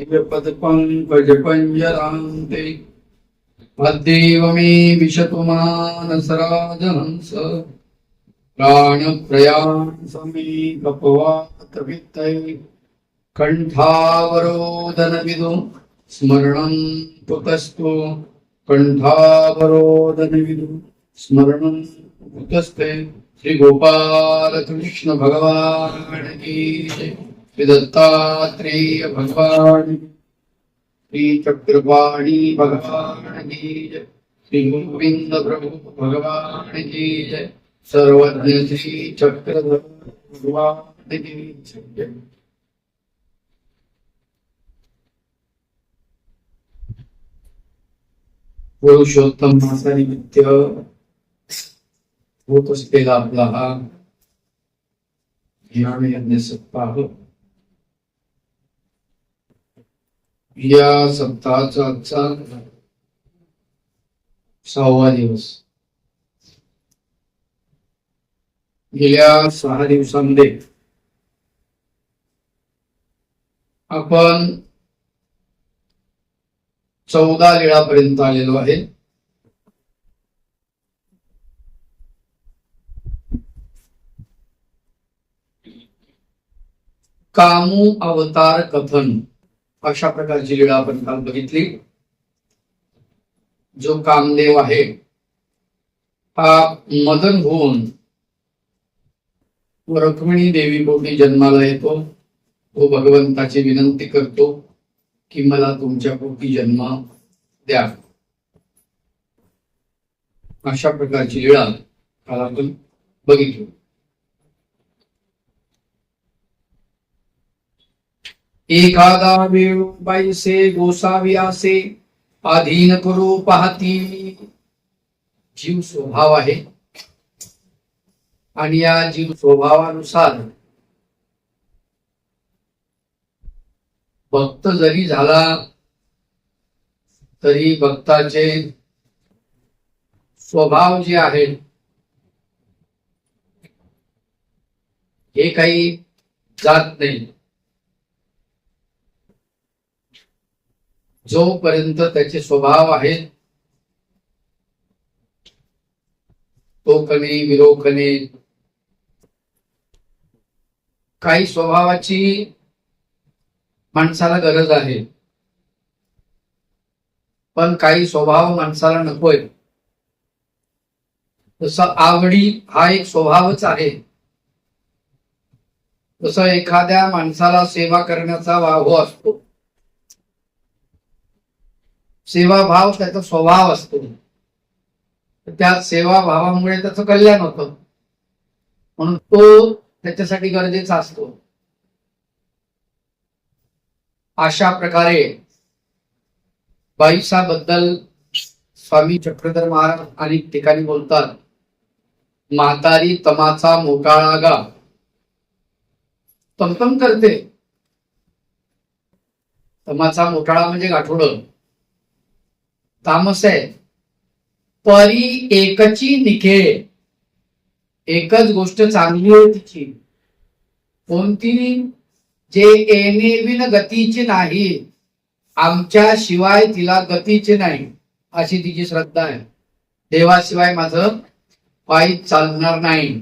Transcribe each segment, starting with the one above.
पदपङ्कजपञ्जरान्ते अद्यैव मे विशतु मानसराजहंस प्राणप्रयाणसमे कपवातवित्तये कण्ठावरोदनविदु स्मरणं कुतस्तु कण्ठावरोदनविदु स्मरणं कुतस्ते। श्री गोपाल कृष्ण भगवान की जय। श्री दत्तात्रेय भगवान, श्री चक्रपाणी भगवान की जय। श्री गोविंद प्रभु भगवान की जय। सर्वज्ञ श्री चक्रधर भगवान की जय। पुरुषोत्तम मासानिमित्त होत असलेला आपला हा ज्ञान यज्ञ सप्ताह, या सप्ताहाचा आजचा 6वा दिवस। गेल्या 6 दिवसांमध्ये आपण 14 लीळापर्यंत आलेलो आहे। कामू अवतार कथन अशा प्रकारची लीळा आपण काल बघितली। जो कामदेव आहे हा मदन होऊन रुक्मिणी देवी पोटी जन्माला येतो। तो भगवंताची विनंती करतो की मला तुमच्या पोटी जन्म द्या। अशा प्रकारची लीळा काल आपण बघितली। एखादा वेळ बाईसे गोसावी असे अधीन करू पाहती। जीव स्वभाव आहे आणि या जीव स्वभावानुसार भक्त जरी झाला तरी भक्ताचे स्वभाव जे आहेत हे काही जात नाही। जोपर्यंत त्याचे स्वभाव आहेत टोकणे विरोखणे, काही स्वभावाची माणसाला गरज आहे पण काही स्वभाव माणसाला नकोय। तसं आवडी हा एक स्वभावच आहे। तसं एखाद्या माणसाला सेवा करण्याचा वाव असतो, सेवाभाव त्याचा स्वभाव असतो। त्या सेवाभावामुळे त्याचं कल्याण होतं म्हणून तो त्याच्यासाठी गरजेचा असतो। अशा प्रकारे बाईसाबद्दल स्वामी चक्रधर महाराज अनेक ठिकाणी बोलतात, म्हातारी तमाचा मोकाळा गा तमतम करते। तमाचा मोकाळा म्हणजे गाठोडं, तामस आहे। परी एकची निखे, एकच गोष्ट चांगली आहे तिची, कोणती? जे येणे विन गतीची नाही, आमच्या शिवाय तिला गतीचे नाही अशी तिची श्रद्धा आहे। देवाशिवाय माझं पायी चालणार नाही,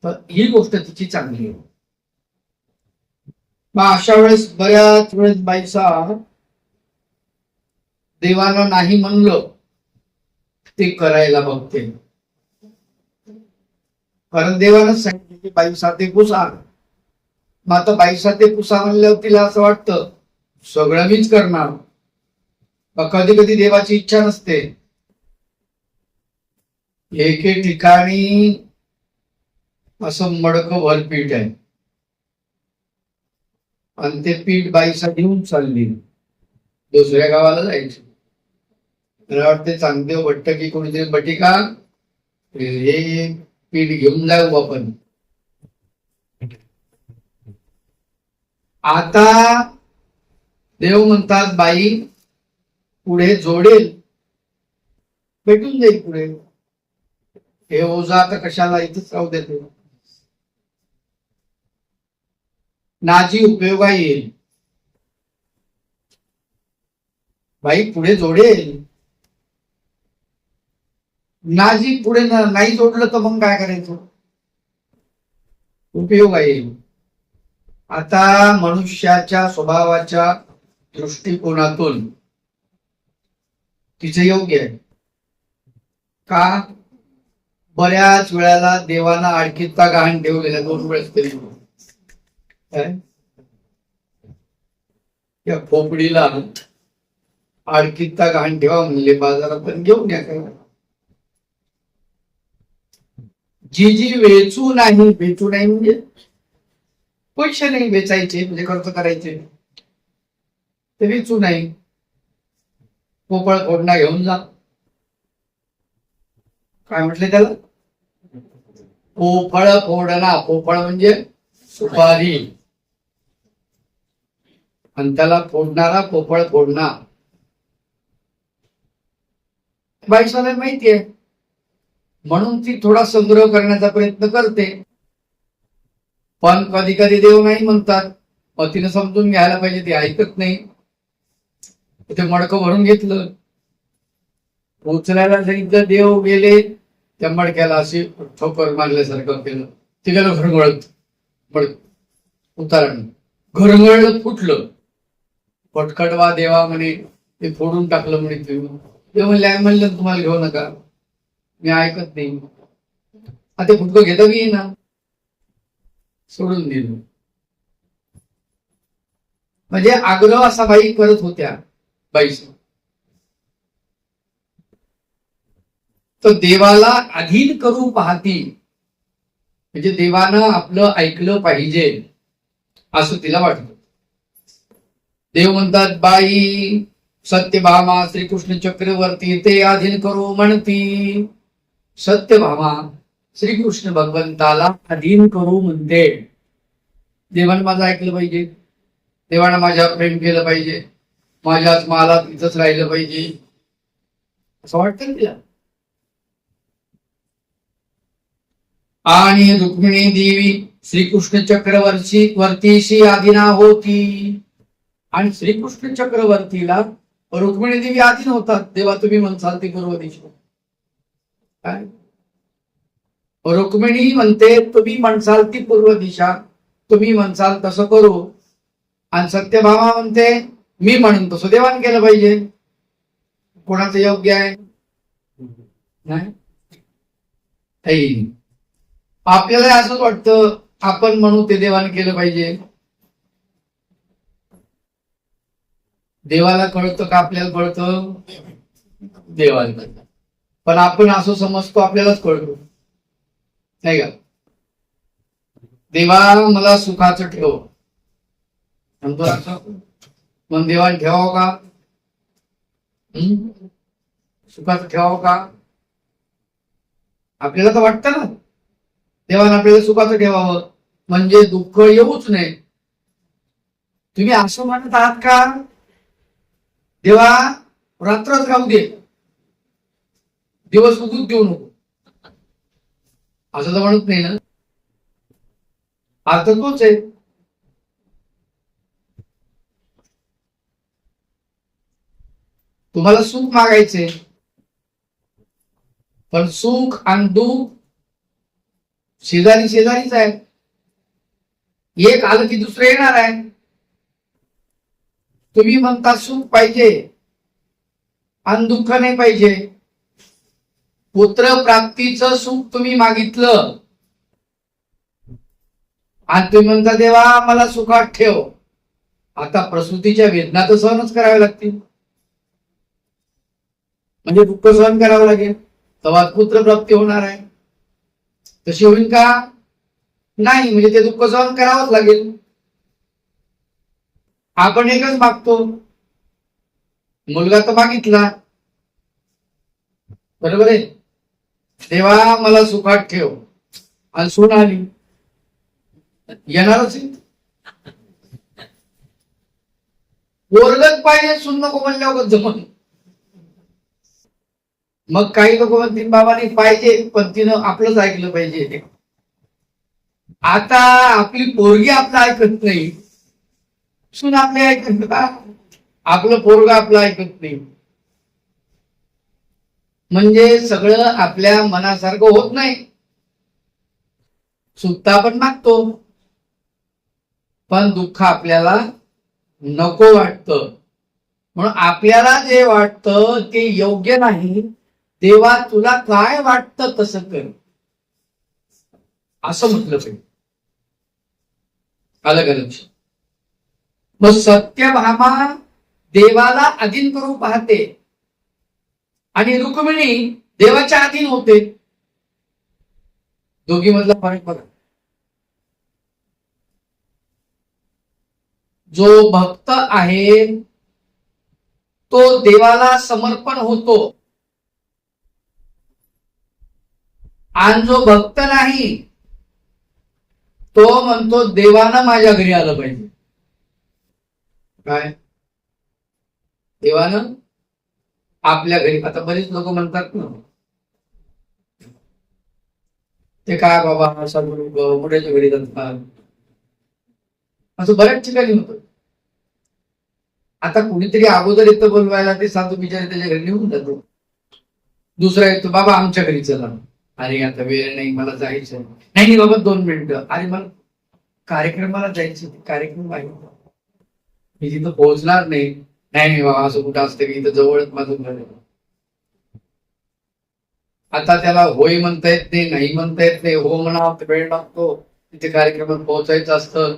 तर ही गोष्ट तिची चांगली आहे। मग अशा वेळेस बऱ्याच वेळेस बाईसा देवाला नाही म्हणलं ते करायला बघते, कारण देवानं सांगितलं की बाईसा ते पुसा। मग आता बाईसा ते पुसा म्हणल्यावर तिला असं वाटतं सगळं मीच करणार। कधी कधी देवाची इच्छा नसते। एके ठिकाणी असं मडकं भर पीठ आहे आणि ते पीठ बाईसा घेऊन चालली दुसऱ्या गावाला जायचं। मला वाटते चांगदेव भट्ट की कोणीतरी बटिका हे पीठ घेऊन जाऊ आपण। आता देव म्हणतात बाई पुढे जोडेल, भेटून जाईल पुढे। हे ओझा आता कशाला इथंच राहू देते, नाजी उपयोगा येईल। बाई पुढे जोडेल, नाजी पुढे नाही जोडलं तर मग काय करायचं, उपयोग आहे. आता मनुष्याच्या स्वभावाच्या दृष्टिकोनातून तिचं योग्य आहे का? बऱ्याच वेळेला देवाना आडकीचा गहाण ठेवलेला 2 वेळेस तरी. या खोपडीला आडकीचा गहाण ठेवा म्हणले बाजारात, घेऊन या काय. जी वेचू नाही म्हणजे पैसे नाही वेचायचे, म्हणजे खर्च करायचे, ते वेचू नाही. पोपळ फोडणा घेऊन जा. काय म्हटले त्याला? पोपळ फोडणा. पोपळ म्हणजे सुपारी, आणि त्याला फोडणारा पोपळ फोडणा. बाईसाला माहितीये, म्हणून ती थोडा संग्रह करण्याचा प्रयत्न करते. पण कधी कधी देव नाही म्हणतात, तिने समजून घ्यायला पाहिजे, ती ऐकत नाही. ते मडकं भरून घेतलं, उचलायला सांगितलं, देव गेले, त्या मडक्याला अशी ठोकर मारल्यासारखं केलं, ते गेलं घरंगळत. उतारण घरंगळलं, फुटलं. पटकटवा देवा म्हणे, ते फोडून टाकलं म्हणे. ते म्हणलं तुम्हाला घेऊ नका, मी ऐकत नाही. आता फुटकं घेता की ना, सोडून दिलं. म्हणजे आग्रह असा बाई करत होत्या. बाईस तर देवाला अधीन करू पाहती, म्हणजे देवानं आपलं ऐकलं पाहिजे असं तिला वाटतं. देव म्हणतात, बाई सत्यभामा श्रीकृष्ण चक्रवर्ती ते अधीन करू म्हणती. सत्यभामा श्रीकृष्ण भगवंताला अधीन करू म्हणते. देवानं माझं ऐकलं पाहिजे, देवानं माझ्यावर प्रेम केलं पाहिजे, माझ्याच मला इथंच राहिलं पाहिजे, असं वाटतं तिला. आणि रुक्मिणी देवी श्रीकृष्ण चक्रवर्तीशी आधीना होती. आणि श्रीकृष्ण चक्रवर्तीला रुक्मिणी देवी आधीन होतात. देवा तुम्ही म्हणसाल ती पूर्व दिशा. काय रुक्मिणी म्हणते, तुम्ही म्हणसाल ती पूर्व दिशा, तुम्ही म्हणसाल तसं करू. आणि सत्यभामा म्हणते, मी म्हणून तसं देवान केलं पाहिजे. कोणाचं योग्य आहे? नाही. आपल्याला असंच वाटतं, आपण म्हणू ते देवाने केलं पाहिजे. देवाला कळतं का आपल्याला कळतं? देवाला कळतं. पण आपण असं समजतो आपल्यालाच कळतो, नाही का? देवा मला सुखाचं ठेव म्हणतो असं, मग देवाने ठेवावं का? सुखाचं ठेवावं का? आपल्याला तर वाटतं ना, देवाने आपल्याला सुखाचं ठेवावं म्हणजे दुःख येऊच नये. तुम्ही असं म्हणत आहात का, देवा रात्रच राहू दे, दिवस उगूच देऊ नको, असं तर म्हणत नाही ना. अर्थ तोच आहे. तुम्हाला सुख मागायचे, पण सुख आणि दुःख शेजारीच आहे. एक आलं की दुसरं येणार आहे. तुम्ही म्हणता सुख पाहिजे आणि दुःख नाही पाहिजे. पुत्र प्राप्तीचं सुख तुम्ही मागितलं आणि तुम्ही म्हणता देवा मला सुखात ठेव. आता प्रसूतीच्या वेदना तर सहनच कराव्या लागतील, म्हणजे दुःख सहन करावं लागेल, तेव्हा पुत्र प्राप्ती होणार आहे. तशी होईल का? नाही. म्हणजे ते दुःख सहन करावंच लागेल. आपण एकच मागतो, मुलगा तर मागितला, बरोबर आहे. देवा मला सुखात ठेव, आणि सून आली, येणारच आहे. पोरगच पाहिजे, सून नको म्हणल्यावर जमन. मग काही लोक म्हणतील बाबाने पाहिजे, पण तिनं आपलंच ऐकलं पाहिजे. आता आपली पोरगी आपलं ऐकत नाही, सून आपले ऐकत का? आपलं पोरग आपलं ऐकत नाही, म्हणजे सगळं आपल्या मनासारखं होत नाही. सुद्धा पण मागतो, पण दुःख आपल्याला नको वाटतं. म्हणून आपल्याला जे वाटतं ते योग्य नाही. देवा तुला काय वाटतं तसं कर, असं म्हटलं पाहिजे. अलग अलग. मग सत्यभामा देवाला अधीन करू पाहते आणि रुक्मिणी देवाच्या अधीन होते. दोघी मधला फरक बघा. जो भक्त आहे तो देवाला समर्पण होतो, आणि जो भक्त नाही तो म्हणतो देवानं माझ्या घरी आलं पाहिजे. काय देवानं आपल्या घरी? आता बरेच लोक म्हणतात ना, ते काय बाबा साधू लोक मोठ्याच्या घरी जातात, असं बऱ्याच ठिकाणी होतं. आता कुणीतरी अगोदर येतं बोलवायला, ते साधू बिचारे त्याच्या घरी निघून जातो. दुसरा येतो, बाबा आमच्या घरी चला. अरे आता वेळ नाही, मला जायचं नाही. बाबा 2 मिनिटं. अरे मला कार्यक्रमाला जायचं, कार्यक्रम आहे, मी तिथं पोहोचणार नाही. नाही बाबा असं कुठं असतं की इथं जवळच माझं घर आहे. आता त्याला होय म्हणता येत नाही, नाही म्हणता येत नाही. हो म्हणा वेळ लागतो, तिथे कार्यक्रमात पोहोचायचं असतं.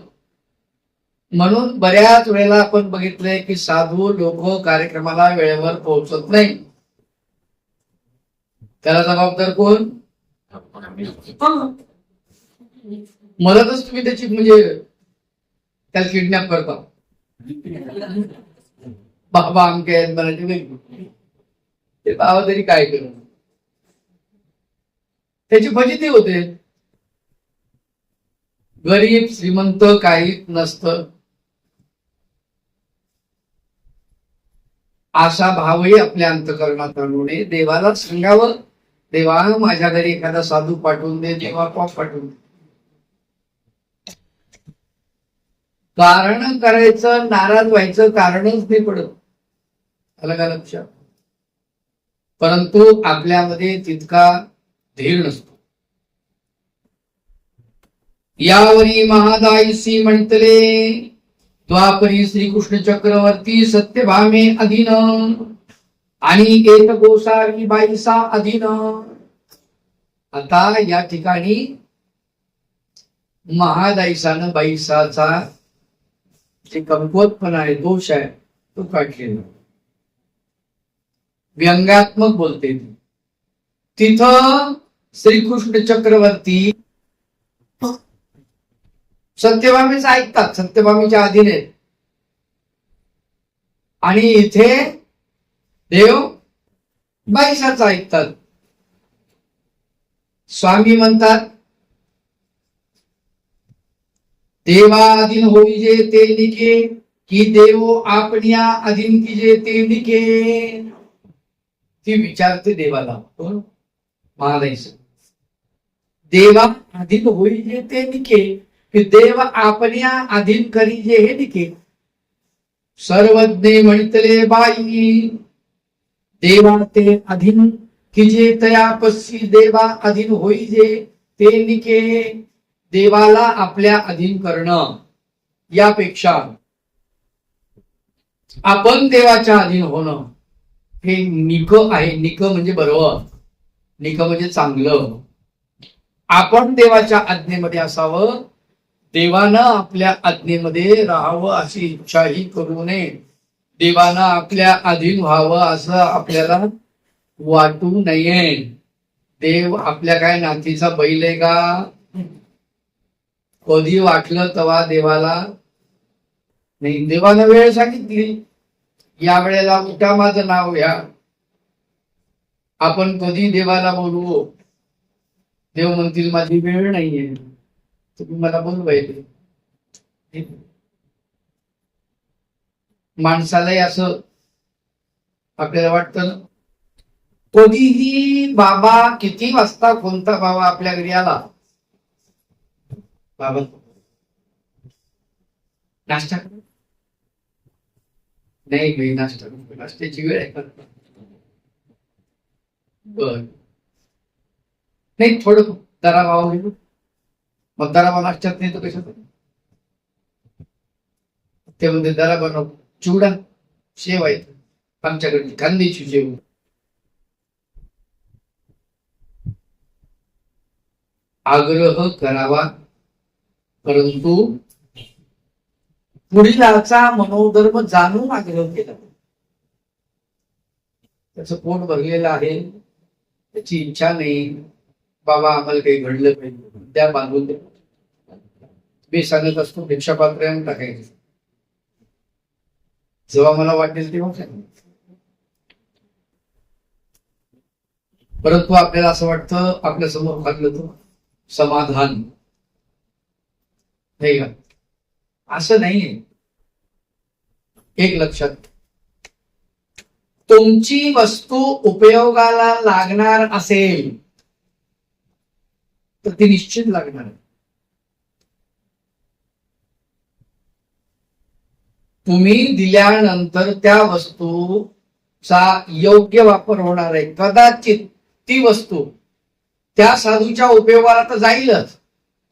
म्हणून बऱ्याच वेळेला आपण बघितलंय की साधू लोक कार्यक्रमाला वेळेवर पोहोचत नाही. त्याला जबाबदार कोण? मलाच तुम्ही त्याची म्हणजे त्याला किडनॅप करता. बाबा आमके मराठी नाही, ते बाबा तरी काय करू, त्याची फजिती होते. गरीब श्रीमंत काही नसतं, असा भावही आपल्या अंतःकरणात आणू नये. देवाला सांगावं, देवा माझ्या घरी एखादा साधू पाठवून दे, देवा पाठवून दे. कारण करायचं, नाराज व्हायचं कारणच नाही पडत. अलग अलग लक्षात. परंतु आपल्यामध्ये तितका धीर नसतो. यावरी महादायसी म्हणतले, द्वापरी श्रीकृष्ण चक्रवर्ती सत्यभामे अधीन आणि एक गोसावी बाईसा अधीन. आता या ठिकाणी महादायसानं बाईसाचा जे कमकुवतपणा आहे, दोष आहे, तो काढलेला. व्यंगात्मक बोलते. तिथं श्रीकृष्ण चक्रवर्ती सत्यभामेचं ऐकतात, सत्यभामेच्या अधीन आहेत. आणि इथे देव बाईसाचं ऐकतात. स्वामी म्हणतात, देवा अधीन होईजे ते निके, की देव आपल्या अधीन कीजे ते निके. ती विचारते देवाला, कोण? महादायस. देवा अधीन होईजे ते निके, की देव आपल्या अधीन करीजे हे निके. सर्वज्ञ म्हणतले बाई, देवा ते अधीन कीजे तयापसी. देवा अधीन होईजे ते निके. देवाला आपल्या अधीन करणं यापेक्षा आपण देवाच्या अधीन होणं हे निक आहे. निक म्हणजे बरोबर, निक म्हणजे चांगलं. आपण देवाच्या आज्ञेमध्ये असावं, देवानं आपल्या आज्ञेमध्ये राहावं अशी इच्छाही करू नये. देवानं आपल्या अधीन व्हावं असं आपल्याला वाटू नये. देव आपल्या काय नातीचा बैल आहे का? कधी वाटलं तेव्हा देवाला नाही. देवानं वेळ सांगितली, या वेळेला उठा माझं नाव घ्या. आपण कधी देवाला बोलवू, देव म्हणतील माझी वेळ नाहीये, तुम्ही मला बोलवायचे. माणसालाही असं आपल्याला वाटतं ना, कधीही बाबा किती वाजता कोणता बाबा आपल्या घरी आला, बाबा नाश्ता कर, नाही नाश्त्याची वेळ आहे का? बर नाही, थोडं दरा भाव घेऊ. मग दरा भाव नाश्त्यात नाही तर कशात? ते म्हणजे दरा बनव चिवडा शेव आहे आमच्याकडे खांद्याची शेव. आग्रह करावा, परंतु पुढीलचा मनोधर्म जाणून आग्रह केला. त्याचं पोट भरलेलं आहे, त्याची इच्छा नाही, बाबा आम्हाला काही घडलं पाहिजे त्या बांधून दे. मी सांगत असतो भिक्षापात्र टाकायचं, जेव्हा मला वाटेल तेव्हा सांग. परंतु आपल्याला असं वाटतं आपल्या समोर खाल्लं तर समाधान नाही का? असं नाहीये. एक लक्षात, तुमची वस्तू उपयोगाला लागणार असेल तर ती निश्चित लागणार आहे. तुम्ही दिल्यानंतर त्या वस्तूचा योग्य वापर होणार आहे. कदाचित ती वस्तू त्या साधूच्या उपयोगाला तर जाईलच,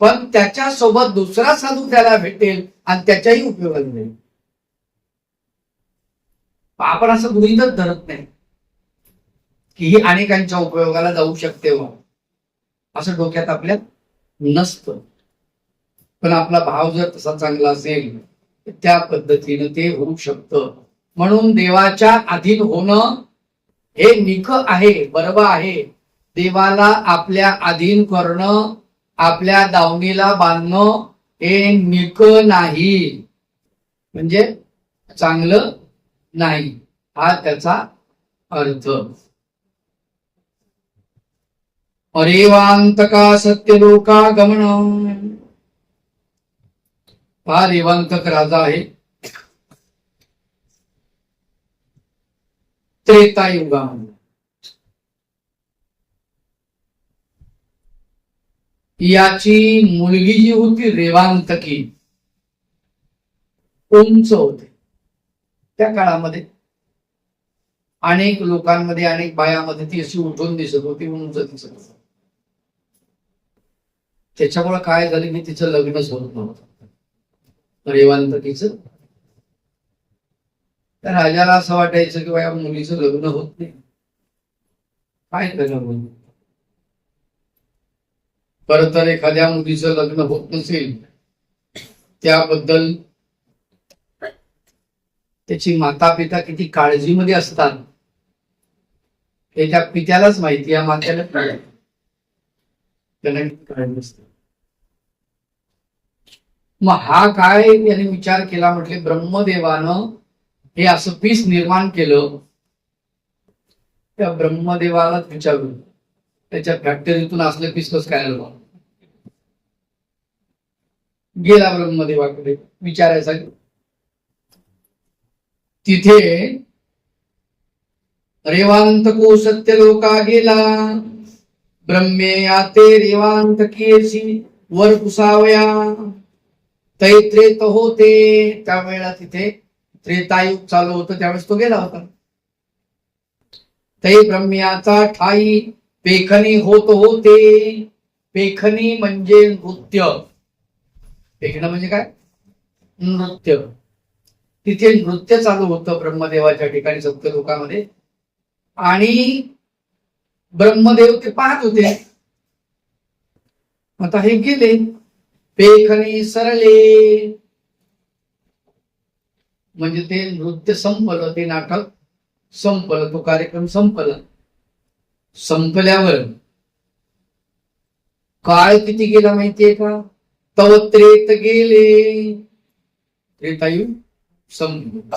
पण त्याच्या सोबत दुसरा साधू त्याला भेटेल आणि त्याच्याही उपयोगाला जाईल. आपण असं गृहीतच धरत नाही की ही अनेकांच्या उपयोगाला जाऊ शकते व असं डोक्यात आपल्या नसतं. पण आपला भाव जर तसा चांगला असेल त्या पद्धतीनं ते होऊ शकतं. म्हणून देवाच्या अधीन होणं हे निख आहे, बरोबर आहे. देवाला आपल्या अधीन करणं, आपल्या दावणीला बांधणं हे निक नाही, म्हणजे चांगलं नाही, हा त्याचा अर्थ. अरेवांतका सत्यलोका गमन. हा रेवांतक राजा आहे. त्रेतायुगामध्ये याची मुलगी जी होती रेवांतकी, उंच होते. त्या काळामध्ये अनेक लोकांमध्ये, अनेक बायामध्ये ती अशी उठून दिसत होती, उंच दिसत होती. त्याच्यामुळे काय झालं की तिचं लग्नच होत नव्हतं रेवांतकीचं. त्या राजाला असं वाटायचं की बाया मुलीचं लग्न होत नाही, काय करावं. खरं तर एखाद्या मुलीचं लग्न होत नसेल त्याबद्दल त्याची माता पिता किती काळजीमध्ये असतात हे त्या पित्यालाच माहिती, या मात्याला त्यांना किती काळजी असते. मग हा काय याने विचार केला, म्हटले ब्रह्मदेवानं हे असं पीस निर्माण केलं. त्या ब्रह्मदेवालाच विचारून त्याच्या फॅक्टरीतून असले पीस कसं काय आलं. गेला ब्रह्मदेवाकडे विचारायसाठी. तिथे रेवांतको सत्यलोका गेला. ब्रह्मे आते रेवांतकीशी वर पुसावया. तैत्रेत होते त्यावेळेला, तिथे त्रेतायुग चालू होतं त्यावेळेस तो गेला होता. तै ब्रह्म्याचा ठाई पेखणी होत होते. पेखणी म्हणजे नृत्य. पेखणं म्हणजे काय? नृत्य. तिथे नृत्य चालू होतं ब्रह्मदेवाच्या ठिकाणी सत्यलोकामध्ये. आणि ब्रह्मदेव ते पाहत होते. आता हे गेले, पेखणी सरले म्हणजे ते नृत्य संपलं, ते नाटक संपलं, तो कार्यक्रम संपला. संपल्यावर काळ किती गेला माहितीये का? तवत्रेत गेले. त्रेतायुग संपलं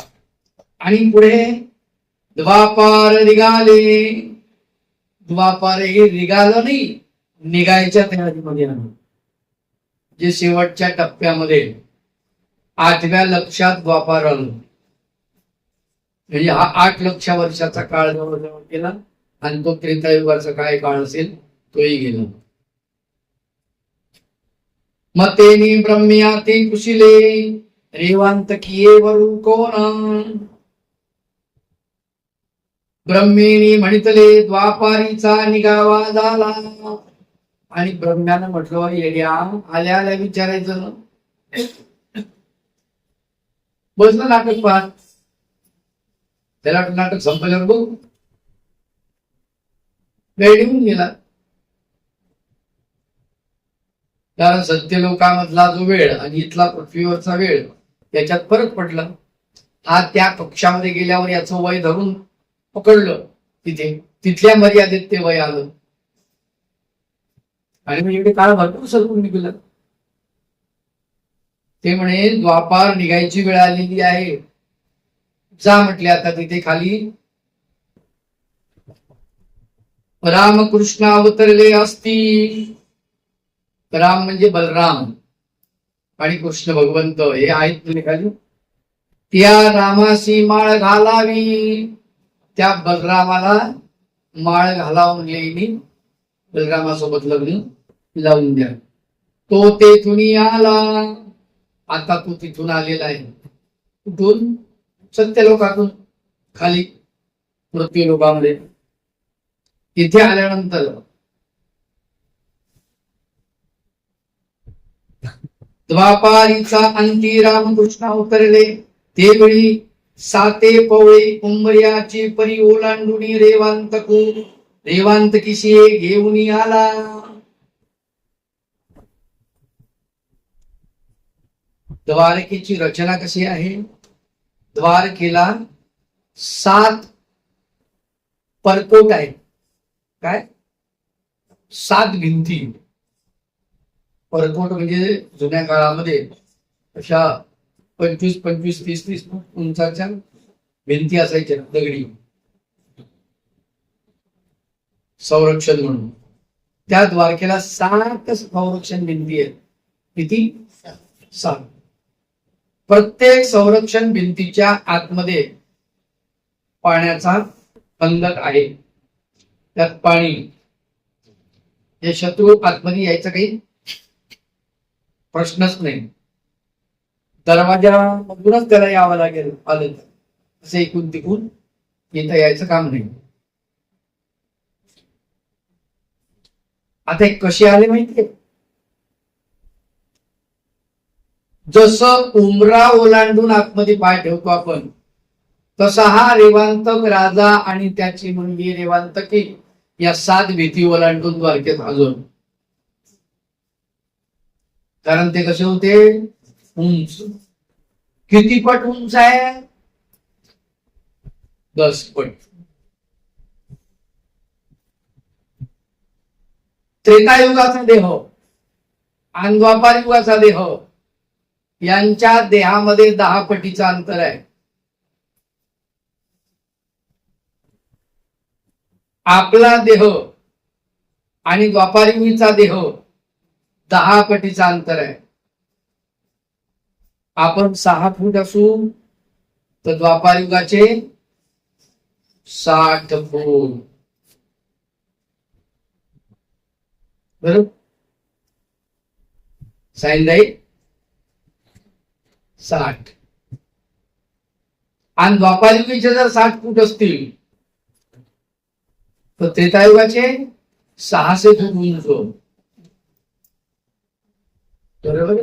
आणि पुढे द्वापार निघाले. द्वापार हे निघालं नाही, निघायच्या तयारीमध्ये आलं. जे शेवटच्या टप्प्यामध्ये 8व्या लक्षात द्वापार आलं. म्हणजे हा 8 लक्ष वर्षाचा काळ जवळजवळ गेला आणि तो त्रेतायुगाचा काय काळ असेल तोही गेला. मग तेनी ब्रह्म्या ते कुशिले रेवांतकीये वरू कोण. ब्रह्मेणी म्हणितले द्वापारीचा निघावा झाला. आणि ब्रह्म्यानं म्हटलं येड्या आल्या आल्या विचारायचं ना. बसलं नाटक पाहत. त्याला नाटक संपल्यावर बघू. वेळ निघून गेला. कारण सत्यलोकामधला जो वेळ आणि इथला पृथ्वीवरचा वेळ याच्यात फरक पडला. हा त्या कक्षामध्ये गेल्यावर याचं वय धरून पकडलं. तिथल्या मर्यादेत ते वय आलं आणि मग एवढे काळ भरपूर सरकून निघलं. ते म्हणे द्वापार निघायची वेळ आलेली आहे. जा म्हटले आता तिथे खाली रामकृष्ण अवतरले असती. राम म्हणजे बलराम आणि कृष्ण भगवंत हे आहेत तुम्ही खाली. त्या रामाशी माळ घालावी. त्या बलरामाला माळ घालावं म्हणले. बलरामासोबत लग्न लावून द्या. तो तेथून आला. आता तो तिथून आलेला आहे. कुठून? सत्यलोकातून खाली पृथ्वी लोकामध्ये. इथे आल्यानंतर द्वापारीचा अंती रामकृष्ण अवतरले. तेवेळी साते पवळे उंबर्याची परी ओलांडुनी रेवांतकीशी घेऊन आला. द्वारकेची रचना कशी आहे? द्वारकेला 7 परकोट आहे. काय? 7 भिंती. परकोट म्हणजे जुन्या काळामध्ये अशा 25-25, 30-30 उंचाच्या भिंती असायच्या दगडी संरक्षण म्हणून. त्या द्वारकेला 7 संरक्षण भिंती आहेत. किती? 7. प्रत्येक संरक्षण भिंतीच्या आतमध्ये पाण्याचा खंदक आहे. त्यात पाणी. हे शत्रू आतमध्ये यायचा काही प्रश्नच नाही. दरवाजामधूनच त्याला यावं लागेल. आलं असे इकून तिकून इथं यायचं काम नाही. आता कसे आले माहितीये? जसं उमरा ओलांडून आतमध्ये पाय ठेवतो आपण, तसा हा रेवांतक राजा आणि त्याची मुलगी रेवांतकी या 7 भीती ओलांडून द्वारकेत हजर. कारण ते कसे होते? उंच. किती पट उंच आहे? 10 पट. त्रेतायुगाचा देह आणि द्वापार युगाचा देह यांच्या देहामध्ये 10 पटीचा अंतर आहे. आपला देह आणि द्वापारयुगीचा देह 10 पटीचा अंतर आहे. आपण 6 फूट असू तर द्वापारयुगाचे 60 फूट. बरोबर? सायंदाई 60 आणि द्वापारयुगीचे जर 60 फूट असतील तर त्रेतायुगाचे 600 फूट उंच. बरोबर?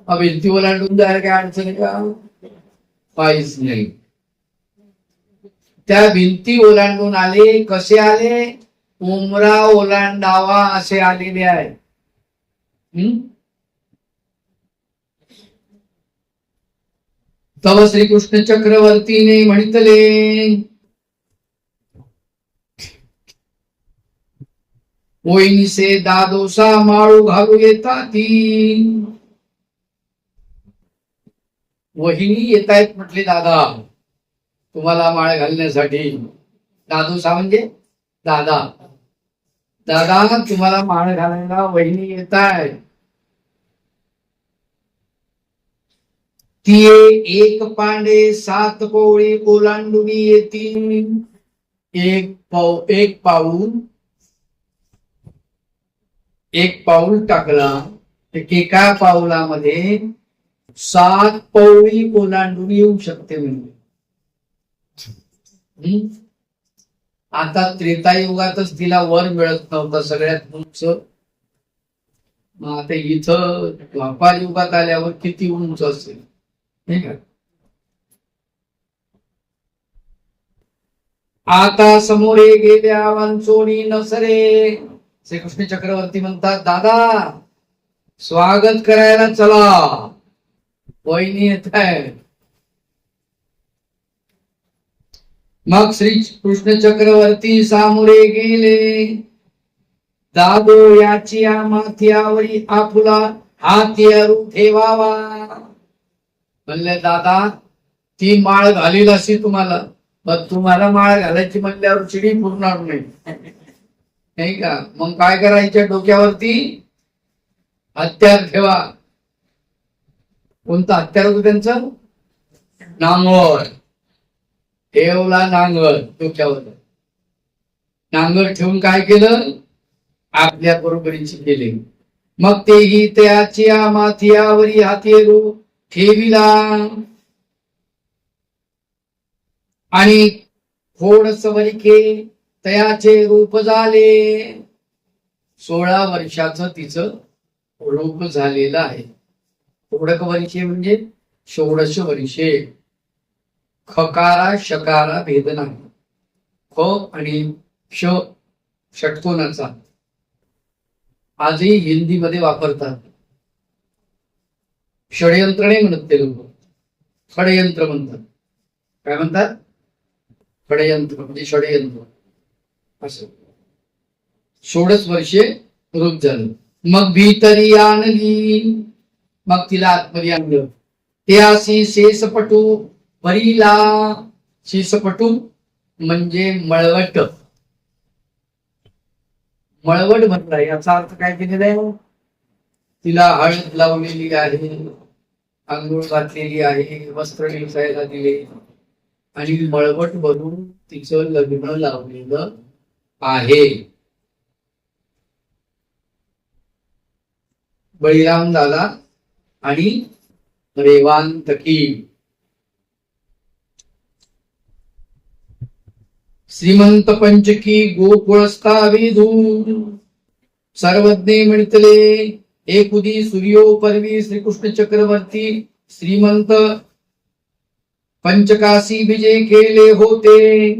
भिंती ओलांडून जायला काय अडचण आहे का? काहीच नाही. त्या भिंती ओलांडून आले. कसे आले? उमरा ओलांडावा असे आलेले आहे. तव श्रीकृष्ण चक्रवर्तीने म्हणितले वहिनीसे दादोसा माळू घालू येतात. वहिनी येत आहेत म्हटले दादा तुम्हाला माळ घालण्यासाठी. दादोसा म्हणजे दादा. दादा तुम्हाला माळ घालायला वहिनी येत आहे. ती 1 पांडे 7 पोळी ओलांडुनी येतील. एक पाऊल टाकला एका पाऊलामध्ये 7 पौळी ओलांडून येऊ शकते. म्हणजे आता त्रेतायुगातच तिला वर मिळत नव्हतं सगळ्यात उंच. मग आता इथं द्वापार युगात आल्यावर किती उंच असेल नाही का. आता समोरे गेल्या वांचोणी नसरे. श्रीकृष्ण चक्रवर्ती म्हणतात, दादा स्वागत करायला चला, वहिनी येत आहे. मग श्री कृष्ण चक्रवर्ती सामोरे गेले. दादो याची माथ्यावरी आपुला हातीरू ठेवावा. म्हणले, दादा ती माळ घालील अशी तुम्हाला, पण तुम्हाला माळ घालायची म्हणल्यावर चिडी पुरणार नाही का. मग काय करायचं, डोक्यावरती हत्यार ठेवा. कोणतं हत्यार होतं त्यांचं? नांगर. ठेवला नांगर डोक्यावर. नांगर ठेवून काय केलं, आपल्या बरोबरीची केले. मग तेही त्याची माथ्यावरी हातेरू ठेविला आणि थोडस वरिके तयाचे रूप झाले. 16 वर्षाचं तिचं रूप झालेलं आहे. थोडक वर्षे म्हणजे 16 वर्षे. खकारा शकारा भेद नाही. ख आणि श षटकोनाचा आजही हिंदीमध्ये वापरतात. षडयंत्र नाही म्हणत ते लोक, षडयंत्र म्हणतात. काय म्हणतात? षडयंत्र म्हणजे षडयंत्र असं. 16 वर्षे रूप झालं. मग भीतरी आणली, मग तिला आतमध्ये आणलं. ते अशी शेषपटू वरीला. शेषपटू म्हणजे मळवट. मळवट म्हणता याचा अर्थ काय केलेला आहे, तिला हळद लावलेली आहे, आंघोळ घातलेली आहे, वस्त्र नेसायला दिले आणि मळवट बनून तिचं लग्न लावलेलं आहे. बळीराम दादा आणि रेवांतकी. श्रीमंत पंचकी गोकुळस्था वेधू. सर्वज्ञ म्हणतले एकुदी सूर्यो परवी श्रीकृष्ण चक्रवर्ती श्रीमंत पंचकाशी विजय केले होते.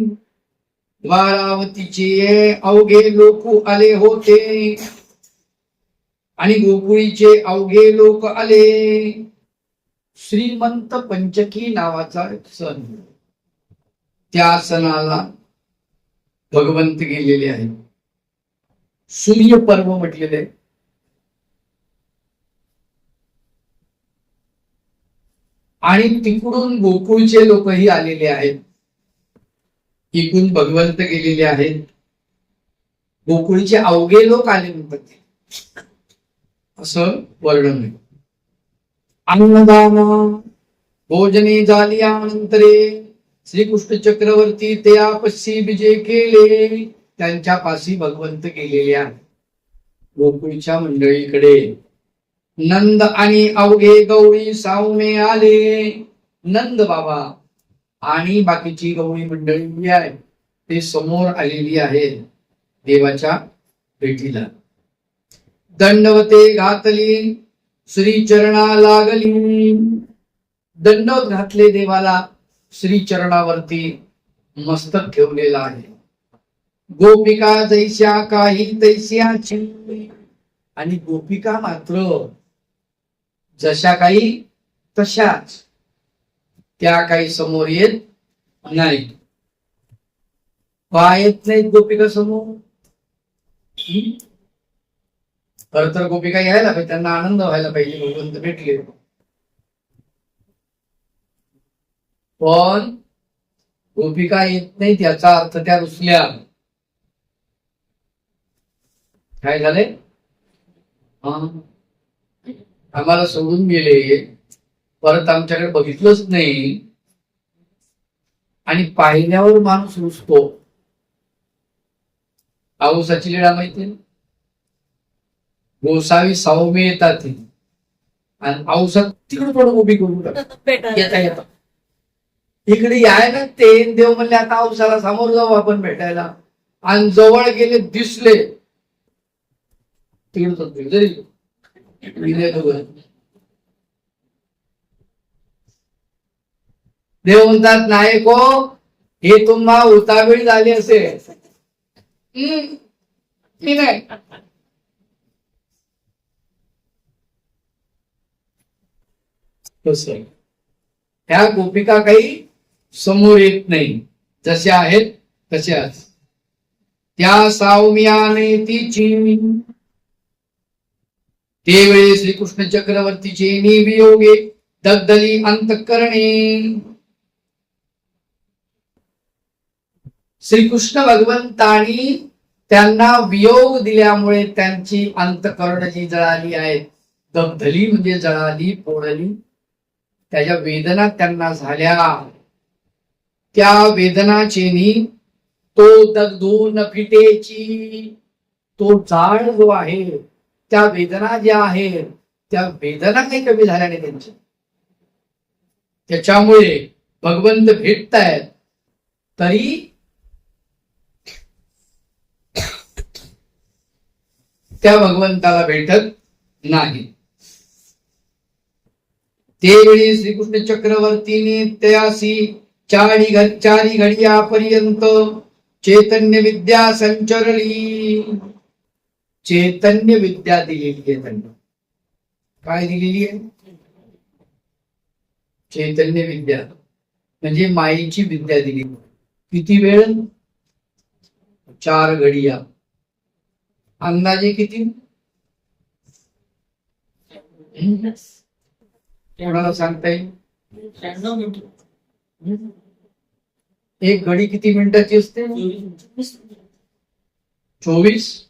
द्वारावतीचे अवघे लोक आले होते आणि गोकुळीचे अवघे लोक आले. श्रीमंत पंचकी नावाचा सण, त्या सणाला भगवंत गेलेले आहेत. सूर्य पर्व म्हटलेले. आणि तिकडून गोकुळचे लोकही आलेले आहेत. इकडून भगवंत गेलेले आहेत. गोकुळचे अवघे लोक आले म्हणतात असं वर्णन आहे. अन्नदान भोजने झाल्यानंतरे श्रीकृष्ण चक्रवर्ती ते आपसी विजय केले. त्यांच्या पाशी भगवंत गेलेले आहेत. गोकुळच्या मंडळीकडे नंद आणि अवघे गवळी सावमे आले. नंद बाबा आणि बाकीची गवळी मंडळी जी आहे ते समोर आलेली आहेत देवाच्या भेटीला. दंडवते घातली श्रीचरणा लागली. दंडवत घातले देवाला. श्रीचरणावरती मस्तक ठेवलेला आहे. गोपिका जैश्या काही तैस्याची. आणि गोपिका मात्र जशा काही तशाच, त्या काही समोर येत नाही. येत नाहीत गोपिका समोर. खर तर गोपिका यायला पाहिजे, त्यांना आनंद व्हायला पाहिजे भगवंत भेटले. पण गोपिका येत नाहीत याचा अर्थ त्या रुसल्या. काय झाले? आम्हाला सोडून गेले, परत आमच्याकडे बघितलंच नाही. आणि पाहिल्यावर माणूस रुसतो. पावसाची लीळा माहिती. गोसावी सावमे येतात आणि पावसात तिकडे थोडं उभी करून येता येतात. इकडे यायला ते देव म्हणले आता औसाला समोर जाऊ आपण भेटायला. आणि जवळ गेले दिसले तिकडे देव म्हणतात नायक हो, हे तुम्हा उतावीळ झाले असेल. मी नाही. ह्या गोपिका काही समोर येत नाही, जसे आहेत तशाच. त्या सावम्याने तिची त्यावेळी श्रीकृष्ण चक्रवर्तीचे निवियोगे दग्धली अंतःकरणे. श्रीकृष्ण भगवंतानी त्यांना वियोग दिल्यामुळे त्यांची अंतःकरण जी जळाली आहेत, दग्धली म्हणजे जळाली, पोळली, त्याच्या वेदना त्यांना झाल्या. त्या वेदनाचेनी तो दग्धून फिटेची, तो जाळ जो आहे, त्या वेदना ज्या आहेत त्या वेदना काही कमी झाल्या नाही त्यांच्या. त्याच्यामुळे भगवंत भेटतायत तरी त्या भगवंताला भेटत नाही. त्यावेळी श्रीकृष्ण चक्रवर्तीने त्यासी चारी घडियापर्यंत चैतन्य विद्या संचरली. चैतन्य विद्या दिलेली आहे त्यांना. काय दिलेली आहे? चैतन्य विद्या म्हणजे मायेची विद्या दिली. किती वेळ? 4 घडिया. अंदाजे किती? कोणाला सांगता येईल? 1 घडी किती मिनिटाची असते? 24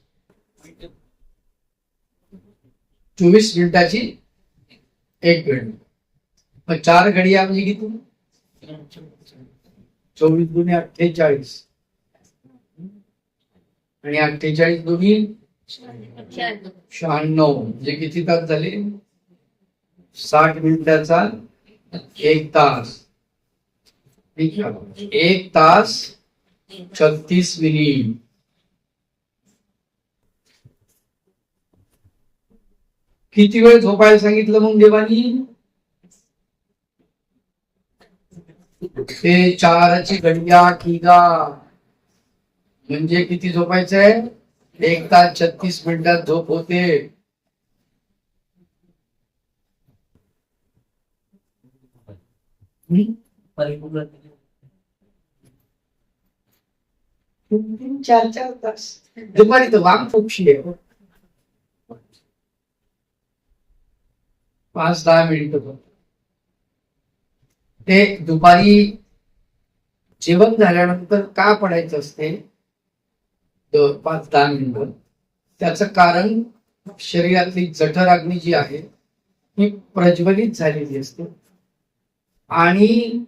मिनिटाची 1 घडी. मग 4 घडिया म्हणजे किती? 24 दुनी 48 आणि 48 दुनी 96 म्हणजे किती तास झाले? 60 मिनिटाचा 1 तास. 1 तास 36 मिनिट. किती वेळ झोपायला सांगितलं मग देवानी? ते 4ची घडिया किगा म्हणजे किती झोपायचंय? 1 तास 36 मिनिटात झोप होते. चार तास. दुपारी तर वाम फोपशी आहे. 5-10 मिनिट. ते दुपारी जेवण झाल्यानंतर का पडायचं असते 5-10 मिनिट? त्याचं कारण शरीरातली जठराग्नी जी आहे ही प्रज्वलित झालेली असते आणि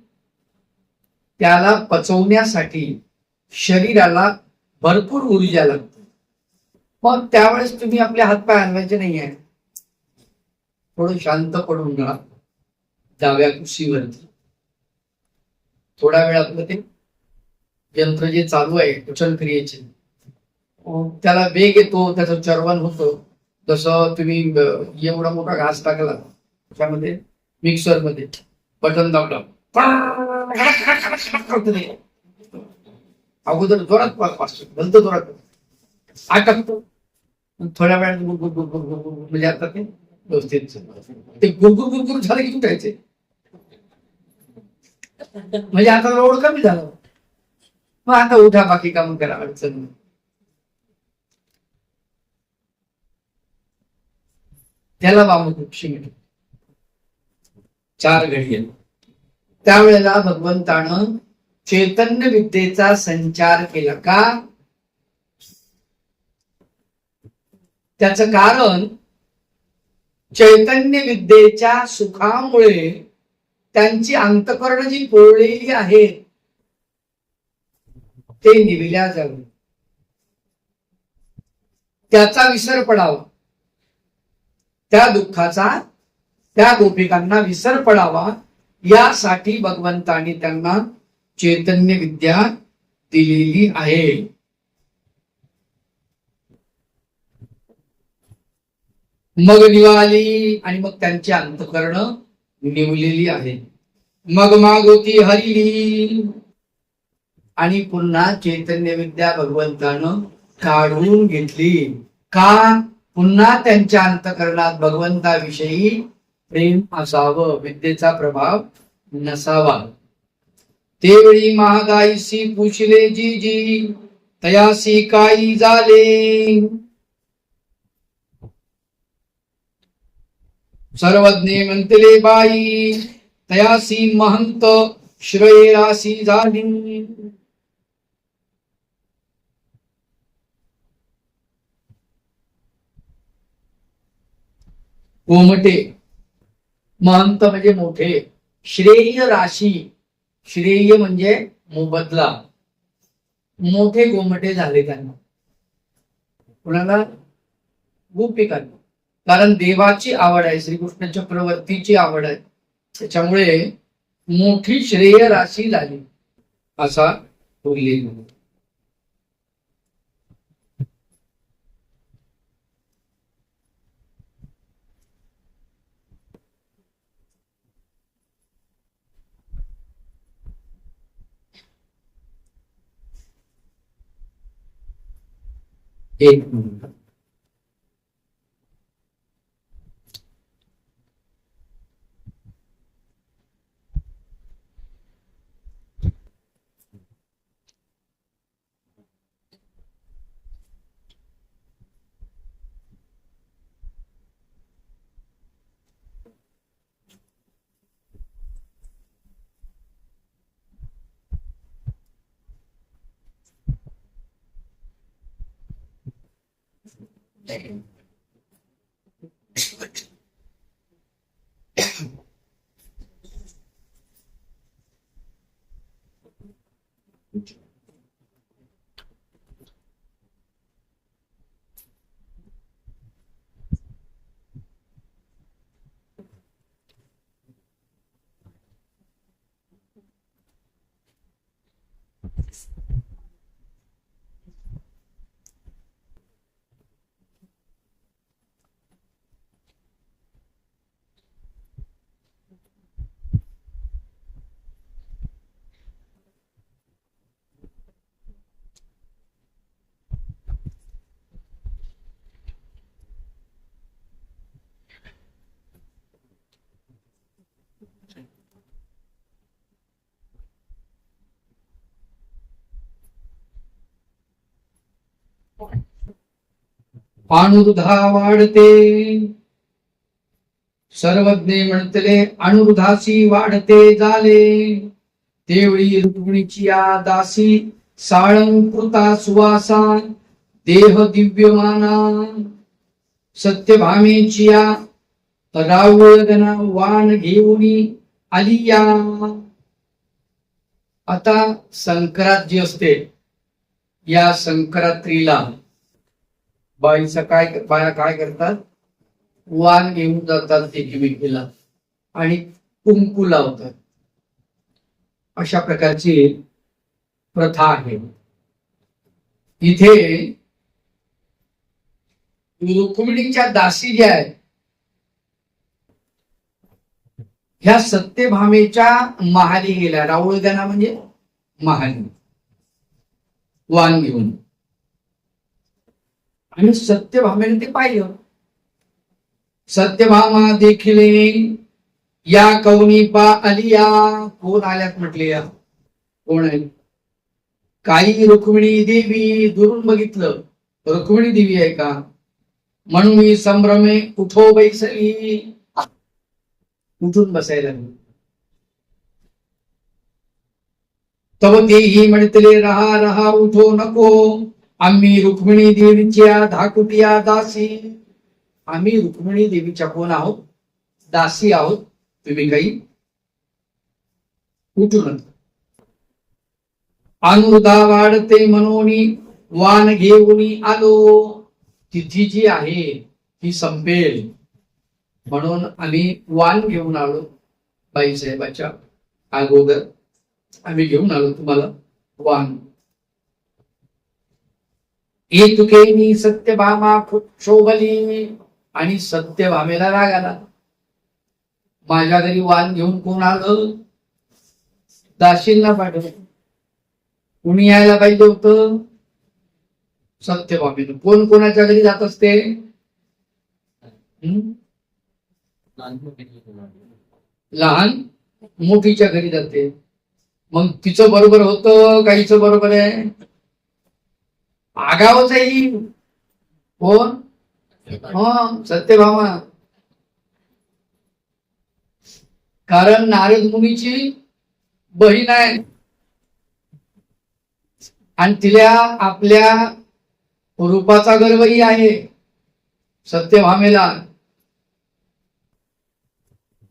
त्याला पचवण्यासाठी शरीराला भरपूर ऊर्जा लागते. मग त्यावेळेस तुम्ही आपले हातपाय हलवायचे नाही आहे. थोडं शांत पडून राहा डाव्या कुशीवरती. थोडा वेळ आपलं ते यंत्र जे चालू आहे पचन क्रियेचे त्याला वेग येतो, त्याचं चर्वण होतं. जसं तुम्ही एवढा मोठा घास टाकला त्यामध्ये मिक्सर मध्ये बटन दाबलं अगोदर जोरात भलतं जोरात आटकतो. थोड्या वेळात म्हणजे आता ते व्यवस्थित ते गुरगुर गुरगुर झालं की उठायचे. म्हणजे आता लोड कमी झालं. मग आता उठा, बाकी काम करा, अडचण नाही. त्याला वामकुक्षी मिळतो 4 घडी. त्यावेळेला भगवंतानं चैतन्य विद्येचा संचार केला. का? त्याचं कारण चैतन्य विद्येच्या सुखामुळे त्यांची अंतःकरण जी पोळलेली आहेत ते निविल्या जावे, त्याचा विसर पडावा, त्या दुःखाचा त्या गोपिकांना विसर पडावा यासाठी भगवंतांनी त्यांना चैतन्य विद्या दिलेली आहे. मग निवाली, आणि मग त्यांची अंतःकरण निवलेली आहे. मग मागोती हरिली, आणि पुन्हा चैतन्य विद्या भगवंतानं काढून घेतली. का? पुन्हा त्यांच्या अंतःकरणात भगवंताविषयी प्रेम असावं, विद्येचा प्रभाव नसावा. तेवळी महागाईसी पुछले जी जी, तयासी काही झाले. सर्वज्ञे म्हणतले बाई, तयासी महंत श्रेयासी झाली. गोमटे, महंत म्हणजे मोठे, श्रेय राशी, श्रेय म्हणजे मोबदला, मोठे गोमटे झाले त्यांना. कुणाला? गोपिकांना. कारण देवाची आवड आहे, श्रीकृष्णाच्या प्रवृत्तीची आवड आहे, त्याच्यामुळे मोठी श्रेय राशी झाली असा उल्लेख. एक मिनिट. अनुरुधा वाढते, सर्वज्ञे म्हणतले अनुरुधासी वाढते झाले. तेवळी रुक्मिणीची या दासी, साळंकृता सुवासा देह दिव्यमाना. सत्यभामेची या रावळगणा वाण घेऊनी आलिया. आता संक्रांत जी असते, या संक्रांतीला बाईचा बाया काय करतात? वाण घेऊन जातात एकमेकीला आणि कुंकू लावतात. अशा प्रकारची प्रथा आहे. इथे रुक्मिणीच्या दासी ज्या आहेत, ह्या सत्यभामेच्या महाली गेल्या. राऊळगणा म्हणजे महाली, वाण घेऊन. आणि सत्यभामेने ते पाहिलं. सत्यभामा देखील या कवनी पा आलिया. कोण आल्यात म्हटले? या कोण आहे? काही रुक्मिणी देवी. दुरून बघितलं, रुक्मिणी देवी आहे का? म्हणून मी संभ्रमे उठो बैसली. उठून बसायला. तव तेही म्हणतले रहा रहा उठो नको. आम्ही रुक्मिणी देवीच्या धाकुटिया दासी. आम्ही रुक्मिणी देवीच्या कोण आहोत? दासी आहोत. तुम्ही काही उठू नका. अनुरुधा वाढते मनोनी वाण घेऊन आलो. तिथी जी आहे ती संपेल म्हणून आम्ही वाण घेऊन आलो. बाईसाहेबाच्या अगोदर आम्ही घेऊन आलो तुम्हाला वाण. एक केनी सत्यभामा खूप शोभली. आणि सत्यभामेला राग आला. माझ्या घरी वाण घेऊन कोण आलं? दासींना पाठवलं. कुणी यायला पाहिजे होतं? सत्यभामेनं. कोण कोणाच्या घरी जात असते? लहान मोठीच्या घरी जाते. मग तिचं बरोबर होतं का हिचं बरोबर आहे? आगावच आहे ही. कोण? सत्यभामा. कारण नारद मुनीची बहीण आहे आणि तिला आपल्या रूपाचा गर्वही आहे सत्यभामेला.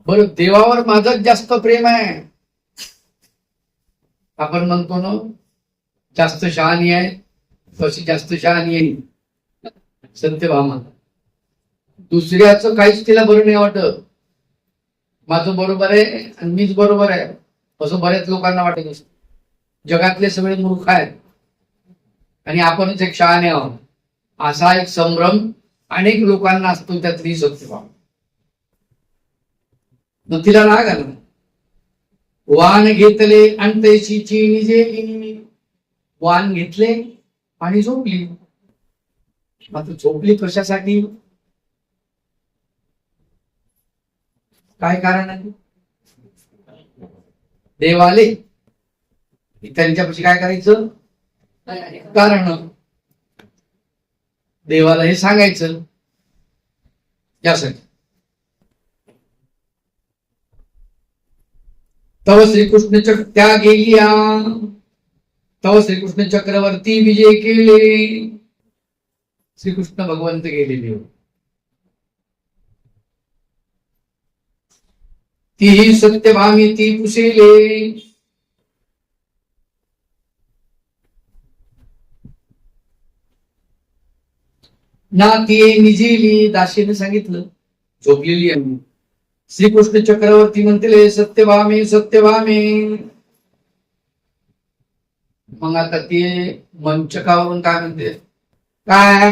बर, देवावर माझंच जास्त प्रेम आहे. आपण म्हणतो ना जास्त शहाणी आहे, तशी जास्त शहाणी आहे सत्यभामा. दुसऱ्याचं काहीच तिला बरं नाही वाटत. माझं बरोबर आहे आणि मीच बरोबर आहे असं बऱ्याच लोकांना वाटत असत. जगातले सगळे मूर्ख आहेत आणि आपणच एक शहाणे आहोत असा एक संभ्रम अनेक लोकांना असतो. त्यातली सत्यभामा. मग तिला राग आला. वाण घेतले आणि तैशी चिनी जे. वाण घेतले आणि झोपली. मात्र झोपली कशासाठी? काय कारण आहे? देव आले त्यांच्यापाशी काय करायचं? कारण देवाला हे सांगायचं यासाठी. तव श्रीकृष्ण त्या गेलिया. तव श्रीकृष्ण चक्रवर्ती विजय केले. श्रीकृष्ण भगवंत गेलेले. तीही सत्यभामी ती पुसेले. ना ती निजेली. दासीने सांगितलं झोपलेली आहे. श्रीकृष्ण चक्रवर्ती म्हणते सत्यभामे सत्यभामे. मग आता ते मंचकावरून काय म्हणते? काय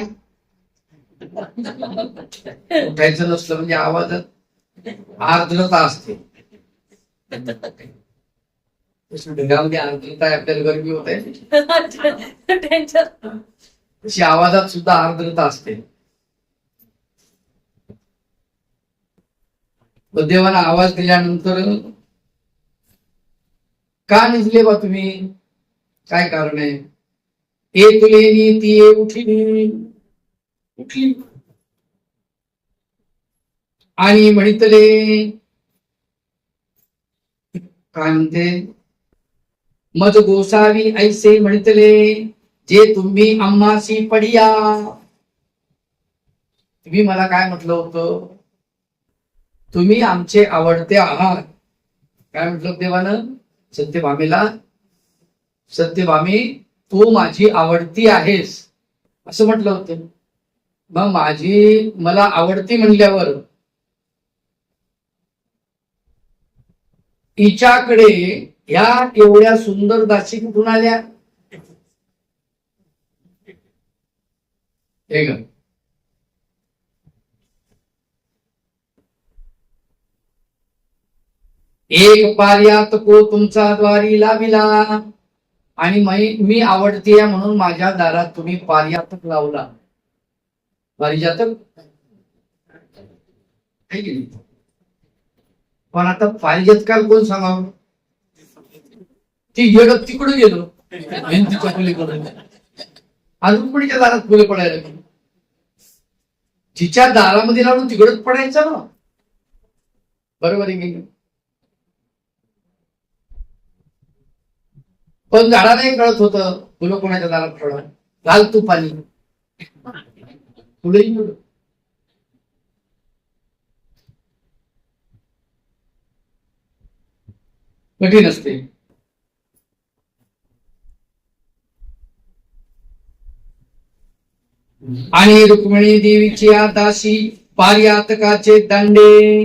उठायचं नसलं म्हणजे आवाजात आर्द्रता असते. ढगामध्ये आर्द्रता आहे, आपल्याला गरमी होत आहे तशी आवाजात सुद्धा आर्द्रता असते. देवाला आवाज दिल्यानंतर का निजले बा तुम्ही? काय कारण आहे? एक लेनी ती उठली उठली आणि म्हणितले काय म्हणते? मज गोसावी ऐसे म्हणितले जे तुम्ही आम्हासी पडिया. तुम्ही मला काय म्हटलं होतं? तुम्ही आमचे आवडते आहात. काय म्हटलं देवानं सत्यभामेला? सत्यभामे तू माझी आवडती आहेस असं म्हटलं होतं. मग माझी मला आवडती म्हणल्यावर तिच्याकडे ह्या एवढ्या सुंदर दासी कुठून आल्या? एक पारियात को तुमचा द्वारी लाविला. आणि मी आवडती आहे म्हणून माझ्या दारात तुम्ही पारिजातक लावला. पारिजातक पण आता पारिजातकाल कोण सांगावं? ती येडत तिकडे गेलो भिंतीच्या पलीकडे. अजून कोणीच्या दारात फुले पडायला लागली. तिच्या दारामध्ये लावून तिकडच पडायचं ना. बरोबर आहे की? पण झाडालाही कळत होतं फुलं कोणाच्या दारात पडा. घाल तू पाणी. फुलंही कठीण असते. आणि रुक्मिणी देवीची दासी पारिजातकाचे दांडे.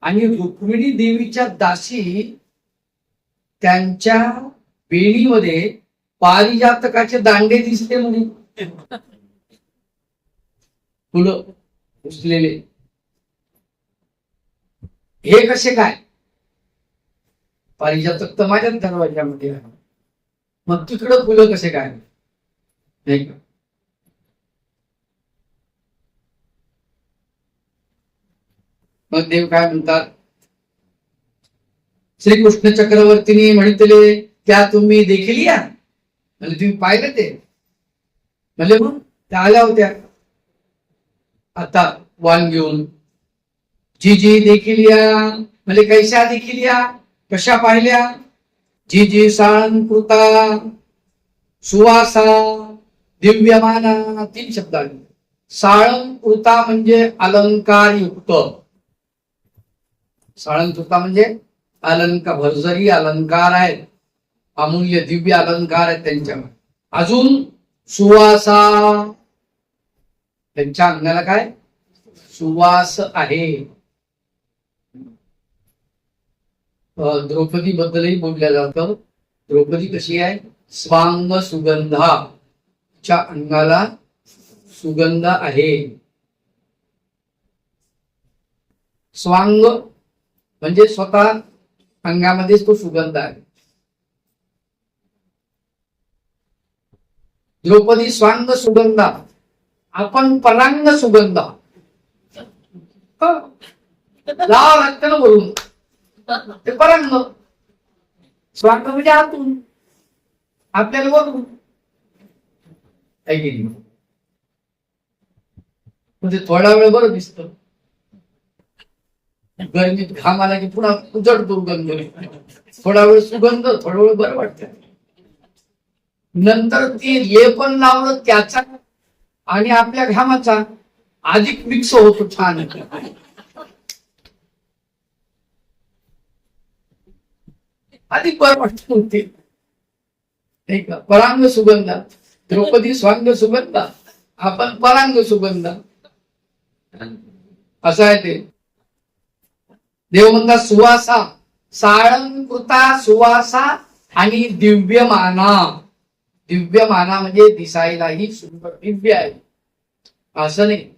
आणि रुक्मिणी देवीच्या दासी त्यांच्या वेणीमध्ये पारिजातकाचे दांडे दिसते म्हणे. फुलं उचलेले हे कसे काय? पारिजातक तर माझ्याच दरवाज्यामध्ये आहे, मग तिकडं फुलं कसे काय? नाही का? मग देव काय म्हणतात? श्रीकृष्ण चक्रवर्तीने म्हणितले त्या तुम्ही देखील या, म्हणजे तुम्ही पाहिलं ते? म्हणजे मग त्या आल्या होत्या आता वाण घेऊन. जी जी देखील या, म्हणजे कैशा देखील या, कशा पाहिल्या? जी जी साळंकृता सुवासा दिव्यमाना, 3 शब्द आले. साळंकृता म्हणजे अलंकार युक्त, साळंकृता म्हणजे अलंकार, भरजरी अलंकार आहेत, अमूल्य दिव्य अलंकार आहेत त्यांच्यावर. अजून सुवासा, त्यांच्या अंगाला काय सुवास आहे. द्रौपदी बद्दलही बोलल्या जातं. द्रौपदी कशी आहे? स्वांग सुगंधा, च्या अंगाला सुगंध आहे. स्वांग म्हणजे स्वतः अंगामध्येच तो सुगंध आहे. द्रौपदी स्वांग सुगंधा, आपण परांग सुगंधा. लाव लागतं ना वरून, ते परांग. स्वांग म्हणजे आतून, आपल्याला वरून. म्हणजे थोडा वेळ बरं दिसतं, गरमीत घाम आला की पुन्हा उजड दुर्गंध, थोडा वेळ सुगंध, थोडा वेळ बरं वाटतं. नंतर ती लेपन लावलं त्याचा आणि आपल्या घामाचा अधिक मिक्स होतो, छान अधिक बरं वाटत होते. परांग सुगंधा, द्रौपदी स्वांग सुगंधा, आपण परांग सुगंधा, असं आहे ते. देव म्हणतात सुवासा, साळंकृता सुवासा आणि दिव्यमाना. दिव्यमाना म्हणजे दिसायलाही सुंदर दिव्य आहे असं नाही,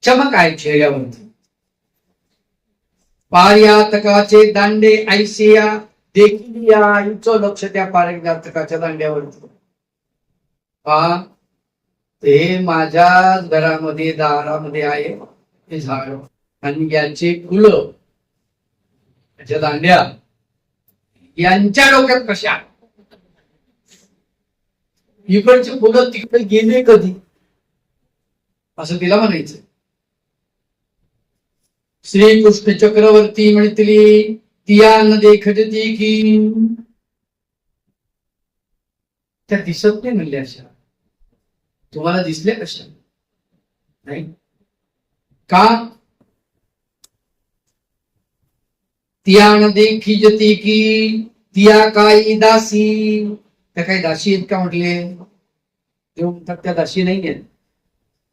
चमक आहे चेहऱ्यावरती. पारिजातकाचे दांडे ऐसिया देखील या, हिचं लक्ष त्या पारिजातकाच्या दांड्यावरती. हा ते माझ्या घरामध्ये दारामध्ये आहे हे झाड, आणि याचे फुलं, याच्या दांड्या यांच्या डोक्यात कशा? इकडचे फुलं तिकडे गेले कधी, असं तिला म्हणायचं. श्रीकृष्ण चक्रवर्ती म्हणतली तिया न देखती की, त्या दिसत नाही म्हणल्या अशा. तुम्हाला दिसल्या कशा? नाही का? तिया न देखती की, तिया काही दासी, त्या काही दासी आहेत का म्हटले? देव म्हणतात त्या दासी नाही आहेत.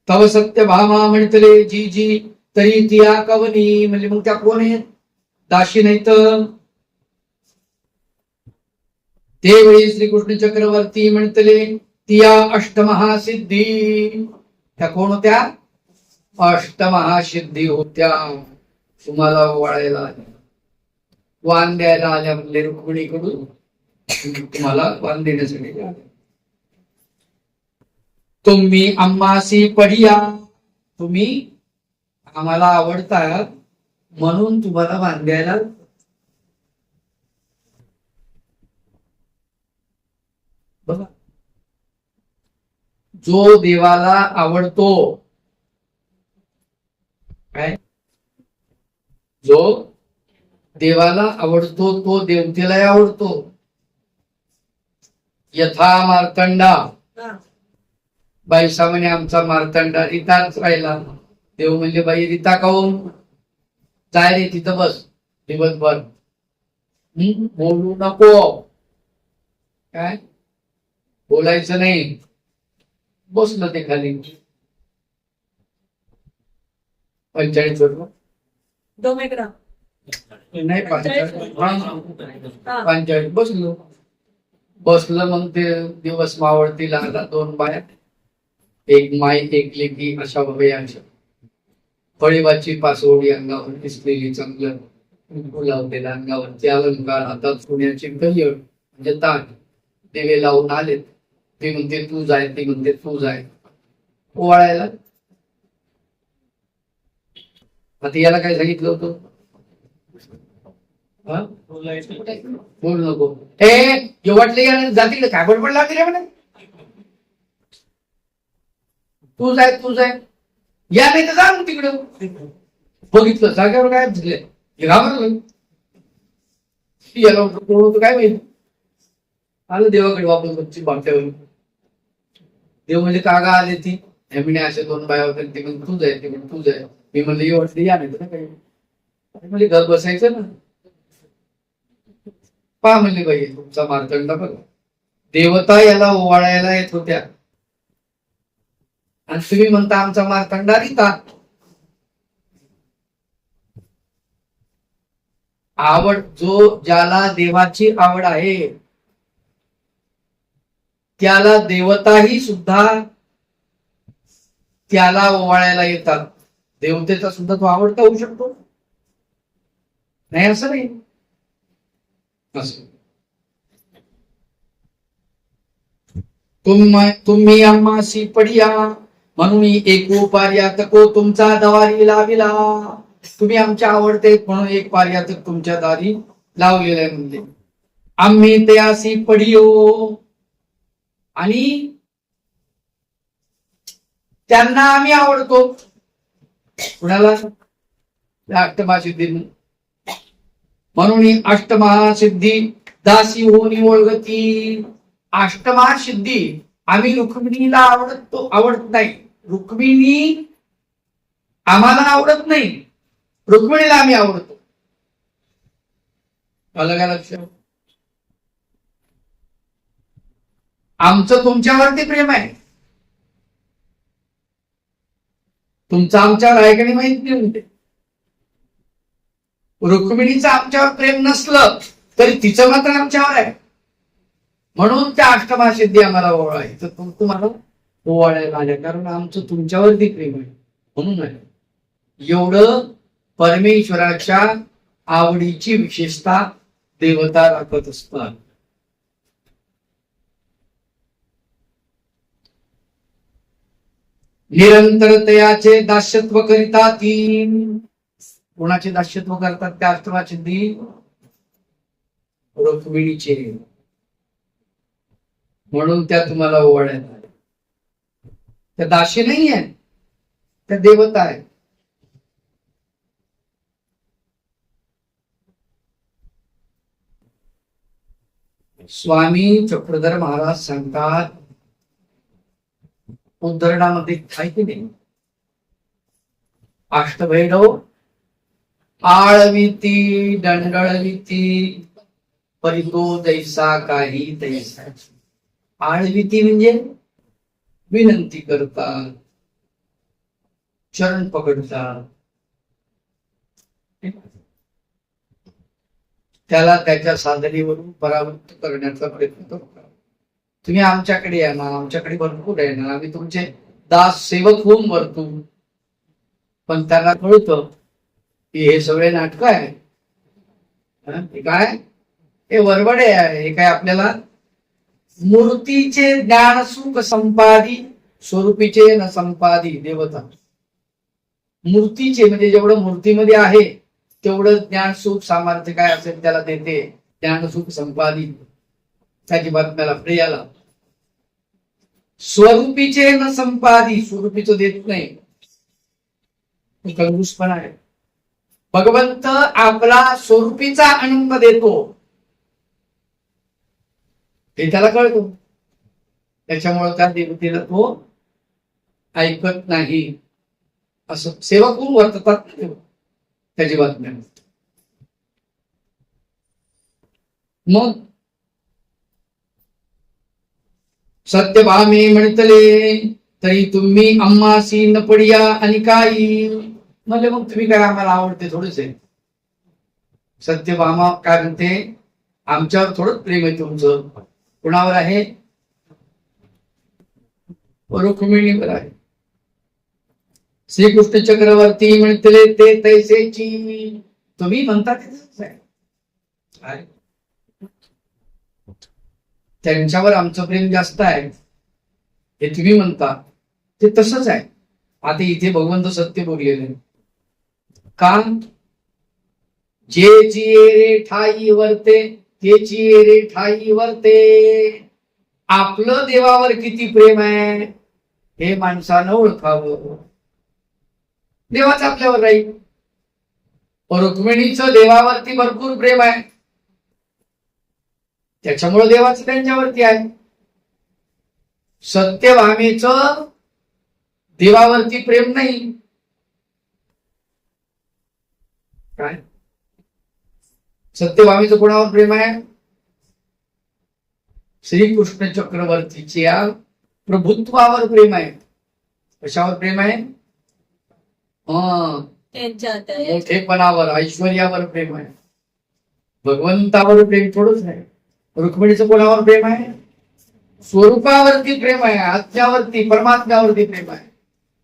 तव सत्य भामा म्हणतले जी जी तरी तिया कवनी, म्हणजे मग त्या कोण आहेत? दासी नाही तर. त्यावेळी श्रीकृष्ण चक्रवर्ती म्हणतले तिया अष्टमहासिद्धी, त्या कोण होत्या? अष्टमहासिद्धी होत्या. तुम्हाला वळायला आल्या, वाण द्यायला आल्या म्हणले रुक्मिणीकडून, तुम्हाला वाण देण्यासाठी. तुम्ही आम्हासी पडिया, तुम्ही आम्हाला आवडतात म्हणून तुम्हाला वाण द्यायला. बघा, जो देवाला आवडतो, काय? जो देवाला आवडतो तो देवतेलाही आवडतो. यथा मार्तंडा, बाई सामान्य आमचा मार्तंडा रिताच राहिला. देव म्हणजे बाई रिता काऊन? जाय रे तिथं बस दिवसभर, बोलू नको, काय बोलायचं नाही. बसलं ते खाली. 45 नाही 45 बसलो. बसलं मग ते दिवस मावळतीला आला. 2 बाया, एक माई एक लेकी, अशा वयांच्या फळीवाची पासोडी अंगावर दिसलेली, चांगलं कुंकू लावलेलं अंगावरती अलंकार, हातात सोन्याची कयड म्हणजे ताट, दिवे लावून आले. ते म्हणते तू जाय, ती म्हणते तू जाय ओवाळायला. आता याला काय सांगितलं होतं? बोल नको, हे वाटले जातील काय बडबड लागली रे म्हणे, तू जाय तू जाय, या नाही तर जा मग तिकडं. बघितलं जागेवर काय झाले, घाबरलं. याला कोण होतं काय माहिती, आलं देवाकडे वापस बाट्यावर. देव म्हणजे कागा आले ती हेमिने अशा दोन बाया होत्या, ते म्हणजे तू जाय, ते म्हणजे तू जाय. मी म्हणलं ये वाटलं या नाही तर काही म्हणजे घर बसायचं ना. पहा म्हणले बाई तुमचा मार्तंड बघा, देवता याला ओवाळायला येत होत्या आणि तुम्ही म्हणता आमचा मार्तंडा रिता. आवड, जो ज्याला देवाची आवड आहे त्याला देवताही सुद्धा त्याला ओवाळायला येतात. देवतेचा सुद्धा तो आवडता होऊ शकतो, नाही असं नाही. तुम्ही आम्हासी पडिया म्हणून एको पार्यातको तुमचा दारी लाविला. तुम्ही आमच्या आवडते म्हणून एक पार्यातक तुमच्या दारी लावलेला आहे. म्हणजे आम्ही ते अशी पडियो आणि त्यांना आम्ही आवडतो. कुणाला? अष्टमासिद्धी म्हणून अष्टमहासिद्धी दासी होऊन ओळखती. अष्टमहासिद्धी आम्ही रुक्मिणीला आवडत नाही, रुक्मिणी आम्हाला आवडत नाही, रुक्मिणीला आम्ही आवडतो. आलं का लक्षात? आमचं तुमच्यावरती प्रेम आहे, तुमचं आमच्यावर आहे का नाही माहित नाही. म्हणते रुक्मिणीचं आमच्यावर प्रेम नसलं तरी तिचं मात्र आमच्यावर आहे, म्हणून त्या अष्टमहासिद्धी आम्हाला ओवाळाय. तर तुम्हाला ओवाळायला आल्या, कारण आमचं तुमच्यावरती प्रेम आहे म्हणून आहे. एवढं परमेश्वराच्या आवडीची विशेषता देवता राखत असतात. निरंतरतेचे दास्यत्व करिता तीन. कोणाचे दास्यत्व करतात? त्या अष्टमहासिद्धी रुक्मिणीचे, म्हणून त्या तुम्हाला ओवाळायला. त्या दासी नाही आहे, त्या देवता आहे. स्वामी चक्रधर महाराज सांगतात उद्धरणामध्ये काय की नाही, अष्टभैरव आळविती दंडळविती परितो जैसा काही तैसा. आळविती म्हणजे विनंती करतात, चरण पकडतात, त्याला त्याच्या साधनेवरून परावृत्त करण्याचा प्रयत्न करतात. तुम्ही आमच्याकडे या ना, आमच्याकडे भरपूर आहे ना, आम्ही तुमचे दास सेवक होऊन भरतो. पण त्यांना कळतं की हे सगळे नाटक आहे, काय हे वरवडे आहे. हे काय आपल्याला मूर्तीचे ज्ञान सुख संपादी स्वरूपीचे न संपादी. देवता मूर्तीचे म्हणजे जेवढं मूर्तीमध्ये आहे तेवढं ज्ञान सुख सामर्थ्य काय असेल त्याला देते. ज्ञान सुख संपादी त्याची बातम्याला प्रियाला. स्वरूपीचे न संपादी, स्वरूपीचं देत नाही, कंजूस पण आहे. भगवंत आपला स्वरूपीचा आनंद देतो हे त्याला कळतो, त्याच्यामुळे त्या देवतेला तो ऐकत नाही. असं सेवक होऊन वर्ततात त्याची बातम्या. मग सत्यभामे म्हणतले तरी तुम्ही आम्हासी न पडिया आणि काही. म्हणजे मग तुम्ही काय आम्हाला आवडते थोडेसे. सत्यभामा काय म्हणते, आमच्यावर थोडंच प्रेम आहे तुमचं. कुणावर आहे? रुक्मिणीवर आहे. श्रीकृष्ण चक्रवर्ती म्हणतले ते तैसेची, तुम्ही म्हणता ते तसंच आहे. त्यांच्यावर आमचं प्रेम जास्त आहे हे तुम्ही म्हणता ते तसंच आहे. आता इथे भगवंत सत्य बोललेले का, जे जिये रे ठाई वर्ते ते जिये रे ठाई वर्ते. आपलं देवावर किती प्रेम आहे हे माणसानं ओळखावं. देवाचं आपल्यावर राहील. रुक्मिणीचं देवावरती भरपूर प्रेम आहे, त्याच्यामुळे देवाचं त्यांच्यावरती आहे. सत्यभामेचं देवावरती प्रेम नाही. काय सत्यभामेचं कोणावर प्रेम आहे? श्रीकृष्ण चक्रवर्तीच्या प्रभुत्वावर प्रेम आहे. कशावर प्रेम आहे? मोठेपणावर, ऐश्वर्यावर प्रेम आहे. भगवंतावर प्रेम थोडंच आहे. रुक्मिणीचं कोणावर प्रेम आहे? स्वरूपावरती प्रेम आहे, आत्म्यावरती, परमात्म्यावरती प्रेम आहे.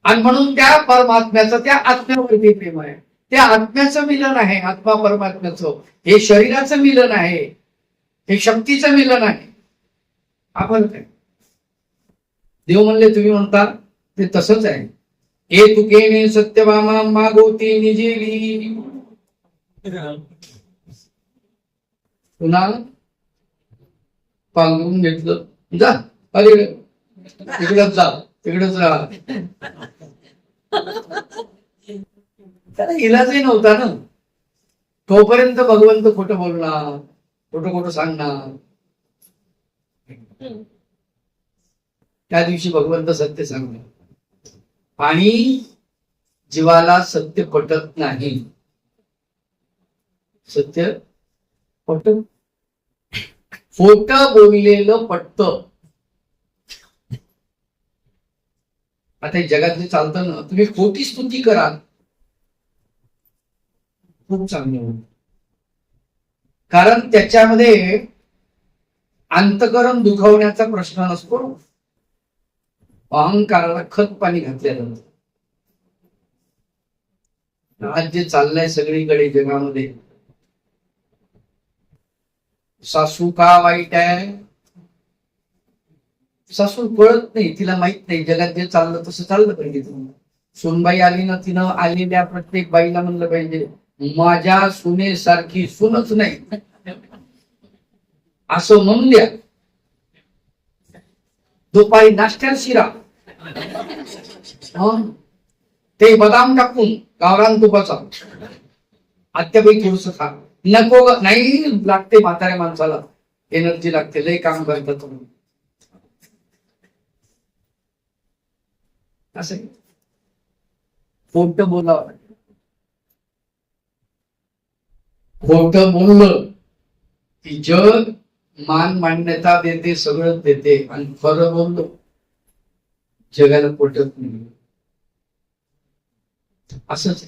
आणि म्हणून त्या परमात्म्याचं त्या आत्म्यावरती प्रेम आहे. त्या आत्म्याचं मिलन आहे. आत्मा परमात्म्याचं हे शरीराचं मिलन आहे, हे शक्तीचं मिलन आहे. आपण काय देव म्हणले तुम्ही म्हणता ते तसंच आहे. ए तुकेने सत्यभामा मागोती निजेली. पुन्हा पांघरून घेतलं, जा अरे तिकडच जा, तिकडच राहा. त्याला इलाजही नव्हता ना. तोपर्यंत भगवंत खोटं बोलणार, खोटं खोटं सांगणार. त्या दिवशी भगवंत सत्य सांगणार. आणि जीवाला सत्य पटत नाही. सत्य पटत, खोट बोललेलं पटत. आता जगातले चालतं ना, तुम्ही खोटी स्तुती करा, खूप चांगलं होईल. कारण त्याच्यामध्ये अंतकरण दुखावण्याचा प्रश्न नसतो. अहंकाराला खत पाणी घातल्यानंतर आज जे चाललंय सगळीकडे जगामध्ये, सासू का वाईट आहे, सासू कळत नाही, तिला माहित नाही. जगात जे चाललं तसं चाललं पाहिजे. सूनबाई आली ना, तिनं आलेल्या प्रत्येक बाईला म्हणलं पाहिजे माझ्या सुनेसारखी सूनच नाही असं म्हणून द्या. दुपारी नाश्त्याला शिरा, ते बदाम टाकून गावरान तुपाचा, आत्याबाई थोडस खा. नको नाही, लागते म्हाताऱ्या माणसाला एनर्जी लागते, लय काम करतात तुम्ही. असं खोट बोलावं, खोट बोललं की जग मान मान्यता देते, सगळं देते. आणि खरं बोललो जगाला पटत नाही. असंच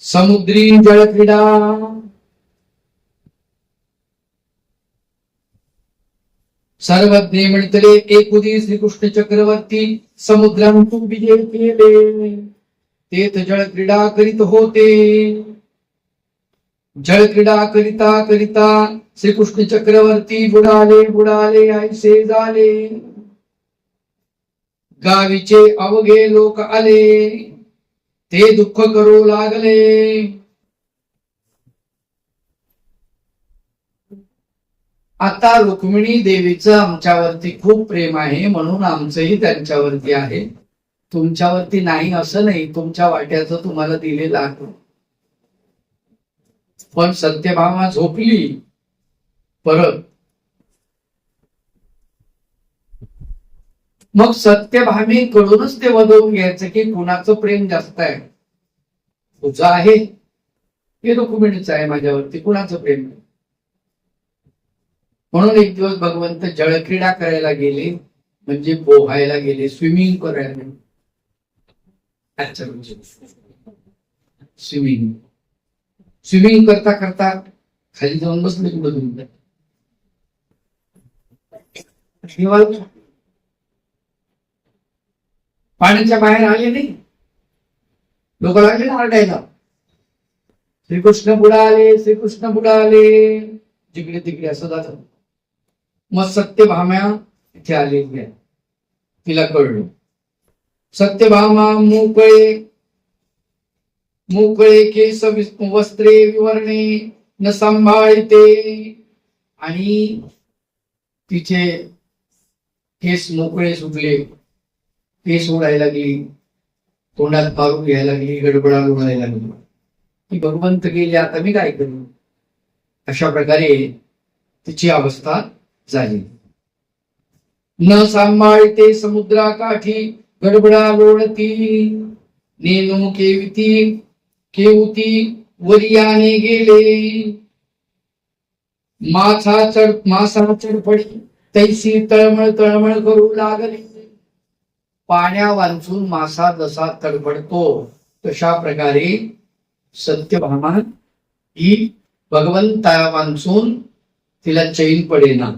समुद्री जलक्रीडा. सर्वज्ञ म्हणतले एकुदी श्रीकृष्ण चक्रवर्ती समुद्रांतून विजय केले. तेथ जलक्रीडा करीत होते. जलक्रीडा करिता करिता श्रीकृष्ण चक्रवर्ती बुडाले बुडाले ऐसे झाले. गावीचे अवघे लोक आले, ते दुःख करू लागले. आता रुक्मिणी देवीचं आमच्यावरती खूप प्रेम आहे, म्हणून आमचंही त्यांच्यावरती आहे, तुमच्यावरती नाही असं नाही. तुमच्या वाट्याचं तुम्हाला दिलेलं आहे. पण सत्यभामा झोपली परत. मग सत्यभामेकडूनच ते वदवून घ्यायचं की कुणाचं प्रेम जास्त आहे. तुझं आहे हे रुक्मिणीचं आहे माझ्यावरती, कुणाचं प्रेम आहे. म्हणून एक दिवस भगवंत जळक्रीडा करायला गेले, म्हणजे पोहायला गेले, स्विमिंग करायला गेले. स्विमिंग स्विमिंग करता करता खाली जाऊन बसले. कुठं पाण्याच्या बाहेर आले नाही, लोक लागले ना आरडायला, श्रीकृष्ण बुडाले, श्रीकृष्ण बुडाले, जिकडे तिकडे असं जात. मग सत्यभामा इथे आलेली आहे, तिला कळलं. सत्यभामा मोकळे मोकळे केस वस्त्रे विवरणे न सांभाळते, आणि तिचे केस मोकळे सुटले, केस उडायला लागली, तोंडात पारू घ्यायला लागली, गडबडा उडायला लागली. की भगवंत गेले, आता मी काय करू, अशा प्रकारे तिची अवस्था झाली. न सांभाळते समुद्राकाठी गडबडा लोळती, नेणू केवती वरियाने गेले. मासा चडपडी तैसी तळमळ तळमळ करू लागली. पाण्या वांचून मासा जसा तडफडतो तशा प्रकारे सत्यभामा ही भगवंता वांचून तिला चैन पडेना.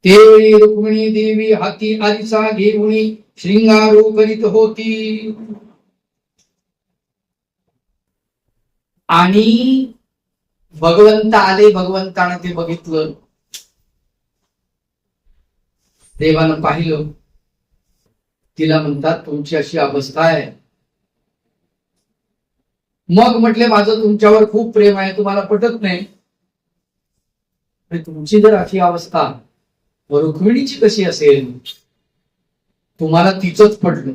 त्यावेळी रुक्मिणी देवी हाती आरिसा घेऊन श्रृंगारो करीत होती, आणि भगवंत आले. भगवंताने ते बघितलं, देवानं पाहिलं. तिला म्हणतात, तुमची अशी अवस्था आहे. मग म्हटले, माझं तुमच्यावर खूप प्रेम आहे, तुम्हाला पटत नाही. तुमची जर अशी अवस्था रुक्मिणीची कशी असेल, तुम्हाला तिचंच पडलं,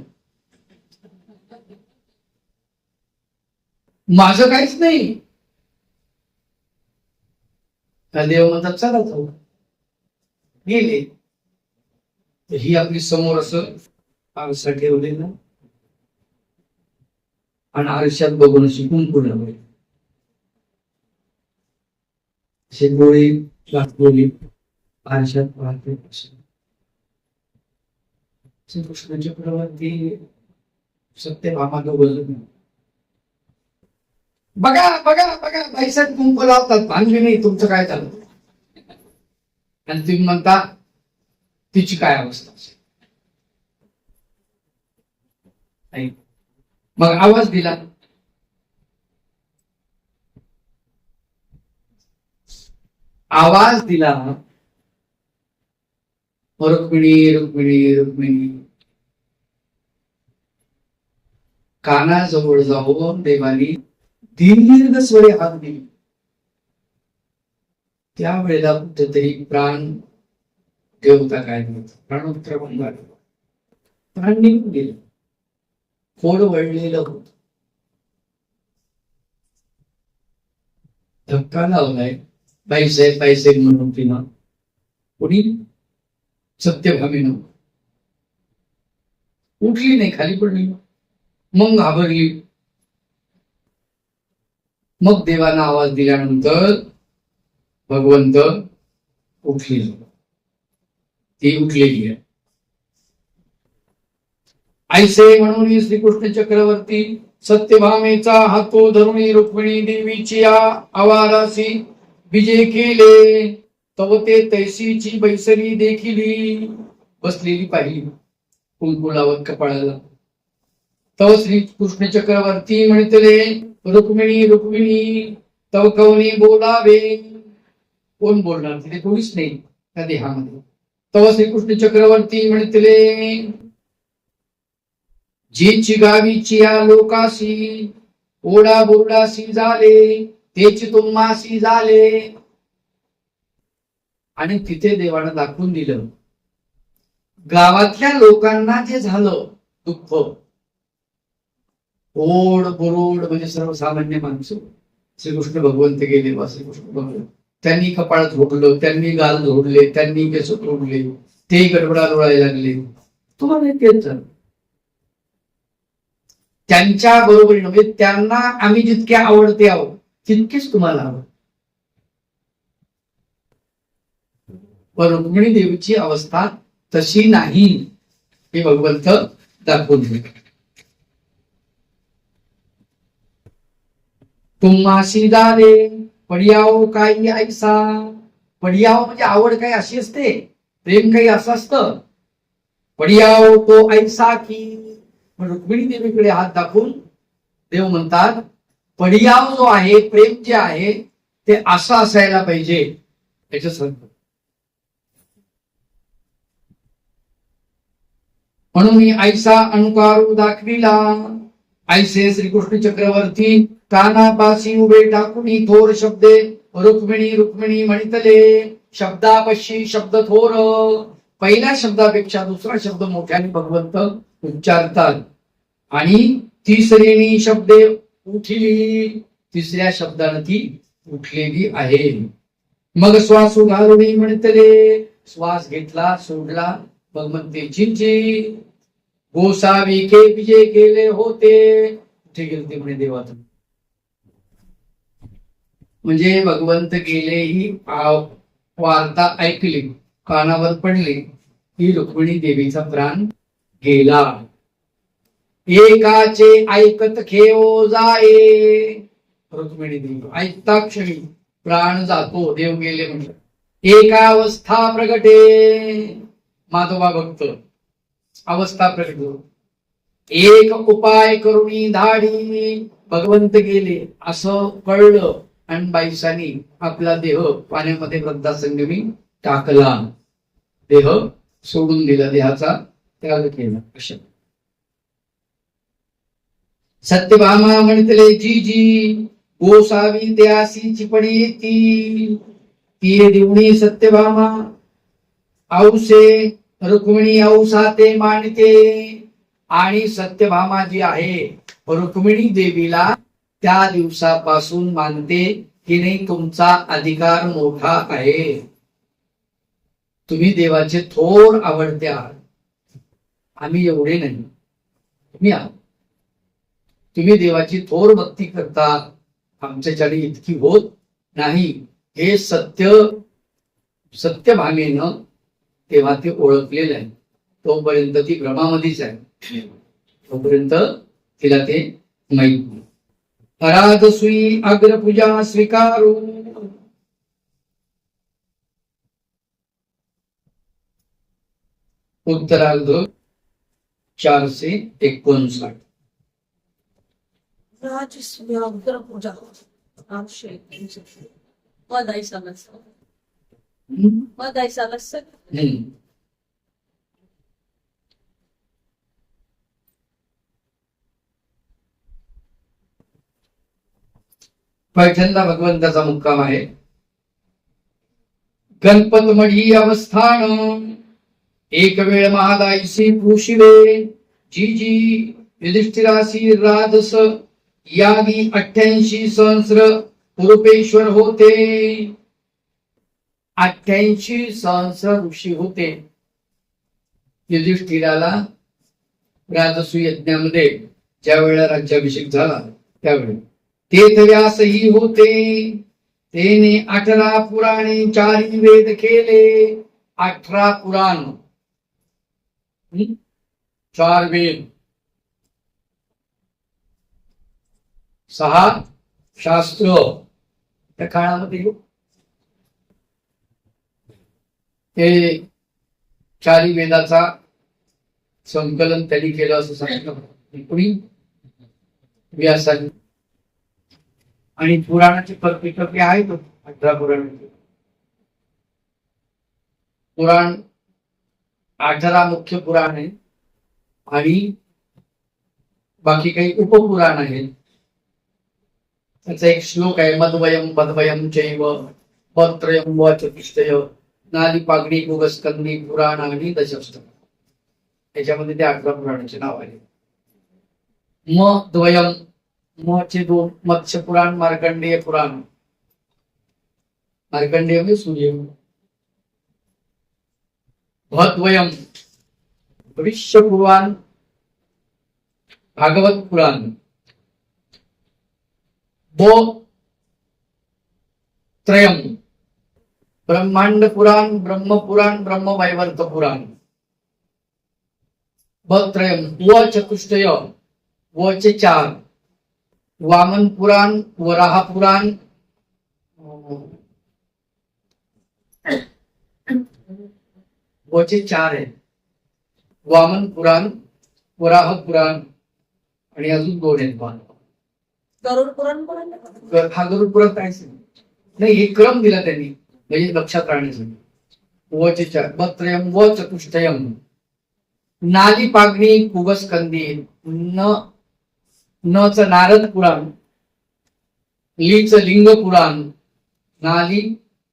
माझं काहीच नाही. देव म्हणतात, चला जाऊ. गेले. ही आपली समोर असं आरसा ठेवले ना, आणि आरशात बघून अशी कुंकू लावले, असे डोळे लागले आरशात पाहते. श्रीकृष्णाच्या प्रवृत्ती सत्यभामाला बोलत नाही. बघा बघा बघा, पैशात कुंकू लावतात, भांडली नाही, तुमचं काय झालं. आणि तुम्ही म्हणता तिची काय अवस्था असेल. मग आवाज दिला. आवाज दिला, रुक्मिणी रुक्मिणी रुक्मिणी. कानाजवळ जाऊन देवानी दीर्घ स्वरे हात दिली. त्यावेळेला कुठेतरी प्राण देवता काय प्राणोत्क्रमण झालं, प्राण निघून गेले, खोड वळलेलं होत. धक्का लावलाय, बाईसाहेब बाईसाहेब म्हणून तिनं कोणी सत्यभामेनं उठली नाही, खाली पडली. मग घाबरली. मग देवाना आवाज दिल्यानंतर भगवंत उठली, ती उठलेली आहे. ऐसे म्हणून श्रीकृष्ण चक्रवर्ती सत्यभामेचा हातो धरून रुक्मिणी देवीची आवारासी विजय केले. तव ते तैसीची बैसरी देखिली, बसलेली पाहिली कुंकू लावत कपाळाला. तव श्रीकृष्ण चक्रवर्ती म्हणतले, रुक्मिणी रुक्मिणी तव कवनी बोलावे. कोण बोलणार, तिथे कोणीच नाही त्या देहामध्ये. तव श्रीकृष्ण चक्रवर्ती म्हणतले, जीची गावीची या लोकाशी ओढा बोर्डाशी झाले, तेची तुम्हाशी झाले. आणि तिथे देवानं दाखवून दिलं, गावातल्या लोकांना जे झालं दुःख, ओढ बोरोड म्हणजे सर्वसामान्य माणसं. श्रीकृष्ण भगवंत गेले, वा श्रीकृष्ण भगवंत त्यांनी कपाळ झोडलं, त्यांनी गाल झोडले, त्यांनी केस तोडले, ते गडबडा लोळायला लागले. तुम्हाला तेच झालं. त्यांच्या बरोबरीनं म्हणजे त्यांना आम्ही जितके आवडते आहोत तितकेच तुम्हाला आवडत. पण रुक्मिणी देवीची अवस्था तशी नाही हे भगवंत दाखवून दिले. तुम्हाशी दारे पडियाओ काही ऐसा, पडियाव म्हणजे आवड काही अशी असते, प्रेम काही असं असतं. पडियाव तो ऐसा की, रुक्मिणी देवीकडे हात दाखवून देव म्हणतात पडियाव जो आहे, प्रेम जे आहे ते असं असायला पाहिजे त्याच्यासारखं. म्हणून मी ऐसा अनुकारू दाखविला, ऐसे श्रीकृष्ण चक्रवर्ती कानापासी उभे टाकुनी थोर शब्दे रुक्मिणी रुक्मिणी म्हणितले. शब्दापशी शब्द थोर, पहिल्या शब्दापेक्षा दुसरा शब्द मोठ्याने भगवंत उच्चारतात. आणि तिसरीनी शब्दे उठली, तिसऱ्या शब्दाने ती उठलेली आहे. मग श्वास घालून म्हणतले, श्वास घेतला सोडला भगवंते चिंची. गोसाविके विजय केले होते, कुठे गेले म्हणे देवात. म्हणजे भगवंत गेले ही वार्ता ऐकली, कानावर पडली की रुक्मिणी देवीचा प्राण गेला. एकाचे ऐकत खेओ जाये, रुक्मिणी देवी ऐकता क्षणी प्राण जातो, देव गेले म्हणजे. एकावस्था प्रगटे, माधवा भक्त अवस्था प्रगट. एक उपाय करुणी धाडी, भगवंत गेले असं कळलं आणि बाईसानी आपला देह पाण्यामध्ये वृद्धासंगमी टाकला, देह सोडून दिला, देहाचा त्याग केला. अशा सत्यभामा म्हणतले जी जी गोसावी त्यासी चिपणी ती. ती दिवणी सत्यभामा औसे रुक्मिणी औसा ते मानते. आणि सत्यभामा जी आहे रुक्मिणी देवीला त्या दिवसापासून मानते की नाही तुमचा अधिकार मोठा आहे, तुम्ही देवाचे थोर आवडते आहात, आम्ही एवढे नाही, तुम्ही आहात. तुम्ही देवाची थोर भक्ती करता, आमच्याकडे इतकी होत नाही. हे सत्यभामेनं तेव्हा ते ओळखलेलं आहे. तोपर्यंत ती भ्रमामध्येच आहे, तोपर्यंत तिला ते माहित नाही. अराधसुई अग्रपूजा स्वीकारू. उत्तरार्ध 459. राजसूय अग्रपूजा पद ऐसा पैठणला भगवंताचा मुक्काम आहे. गणपतमढी अवस्थान, एक वेळ महादाईसी भूषिले. जी जी युधिष्ठिरासी राजस, यागी 88 सहस्र पुरुपेश्वर होते. 88 सहस्र ऋषी होते. युधिष्ठिराला राजसू यज्ञामध्ये ज्या वेळेला राज्याभिषेक झाला त्यावेळी तीर्थव्यासही होते. तेने 18 पुराणे 4 वेद केले. 18 पुराण 4 वेद 6 शास्त्र त्या काळामध्ये ते 4 वेदाचा संकलन त्यांनी केलं असं सांगितलं कुणी व्यासाने. आणि पुराणाचे प्रत्येक आहेत 18 पुराणाचे. पुराण 18 मुख्य पुराण आहे आणि बाकी काही उपपुराण आहेत. त्याचा एक श्लोक आहे, मद्वयम पद्वयम चैव पत्रयम व चतुष्टय नाली पागणी गुगस्कंदी पुराण आणि दशष्टक. त्याच्यामध्ये ते 18 पुराणाचे नाव आहे. द्वयम म चे 2 मत्स्य पुराण, मार्कंडेय पुराण. मार्कंडेय म्हणजे सूर्य. भद्वयम भविष्य पुराण, भागवत पुराण. त्रयम ब्रह्मांड पुराण, ब्रह्म पुराण, ब्रह्म वैवर्त पुराण. त्रयम व चतुष्टय, व चे 4 वामन पुराण, वराह पुराण, वचे 4 आहेत. वामन पुराण, वराह पुराण आणि अजून 2 आहेत. गरुड पुराण पण आहे ना? हा गरुड पुराण काहीच नाही, हे क्रम दिला त्यांनी म्हणजे लक्षात राहण्यासाठी. वचे 4 बत्रयम व चतुष्टयम. नाली पागणी कुगस कंदी. न च नारद पुराण, लीच लिंग पुराण, नाली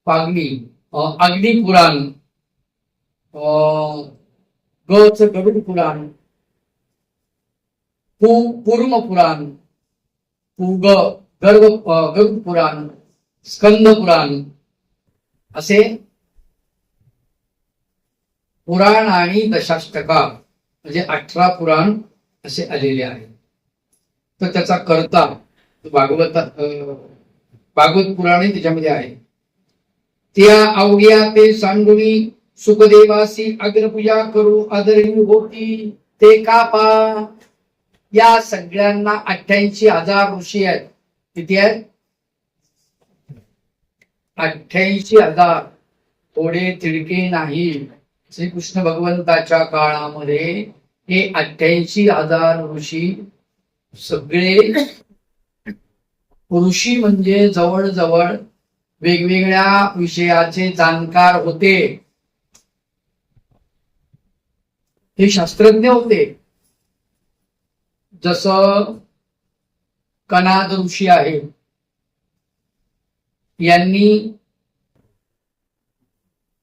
पागणी अग्नि पुराण, ग च गरुड पुराण, पूर्म पुराण, गरुड पुराण, स्कंद पुराण असे पुराण आणि दशाष्टका म्हणजे 18 पुराण असे आलेले आहेत. तर त्याचा कर्ता भागवत पुराण त्याच्यामध्ये आहे. त्या आवड्या ते सांडुनी सुखदेवासी अग्रपूजा करू आदरणी होती ते कापा. या सगळ्यांना 88,000 ऋषी आहेत. किती आहेत? 88,000. थोडे तिडके नाही. श्रीकृष्ण भगवंताच्या काळामध्ये हे 88,000 ऋषी सगळे ऋषी म्हणजे जवळजवळ वेगवेगळ्या विषयाचे जाणकार होते. हे शास्त्रज्ञ होते. जसं कणाद ऋषी आहे, यांनी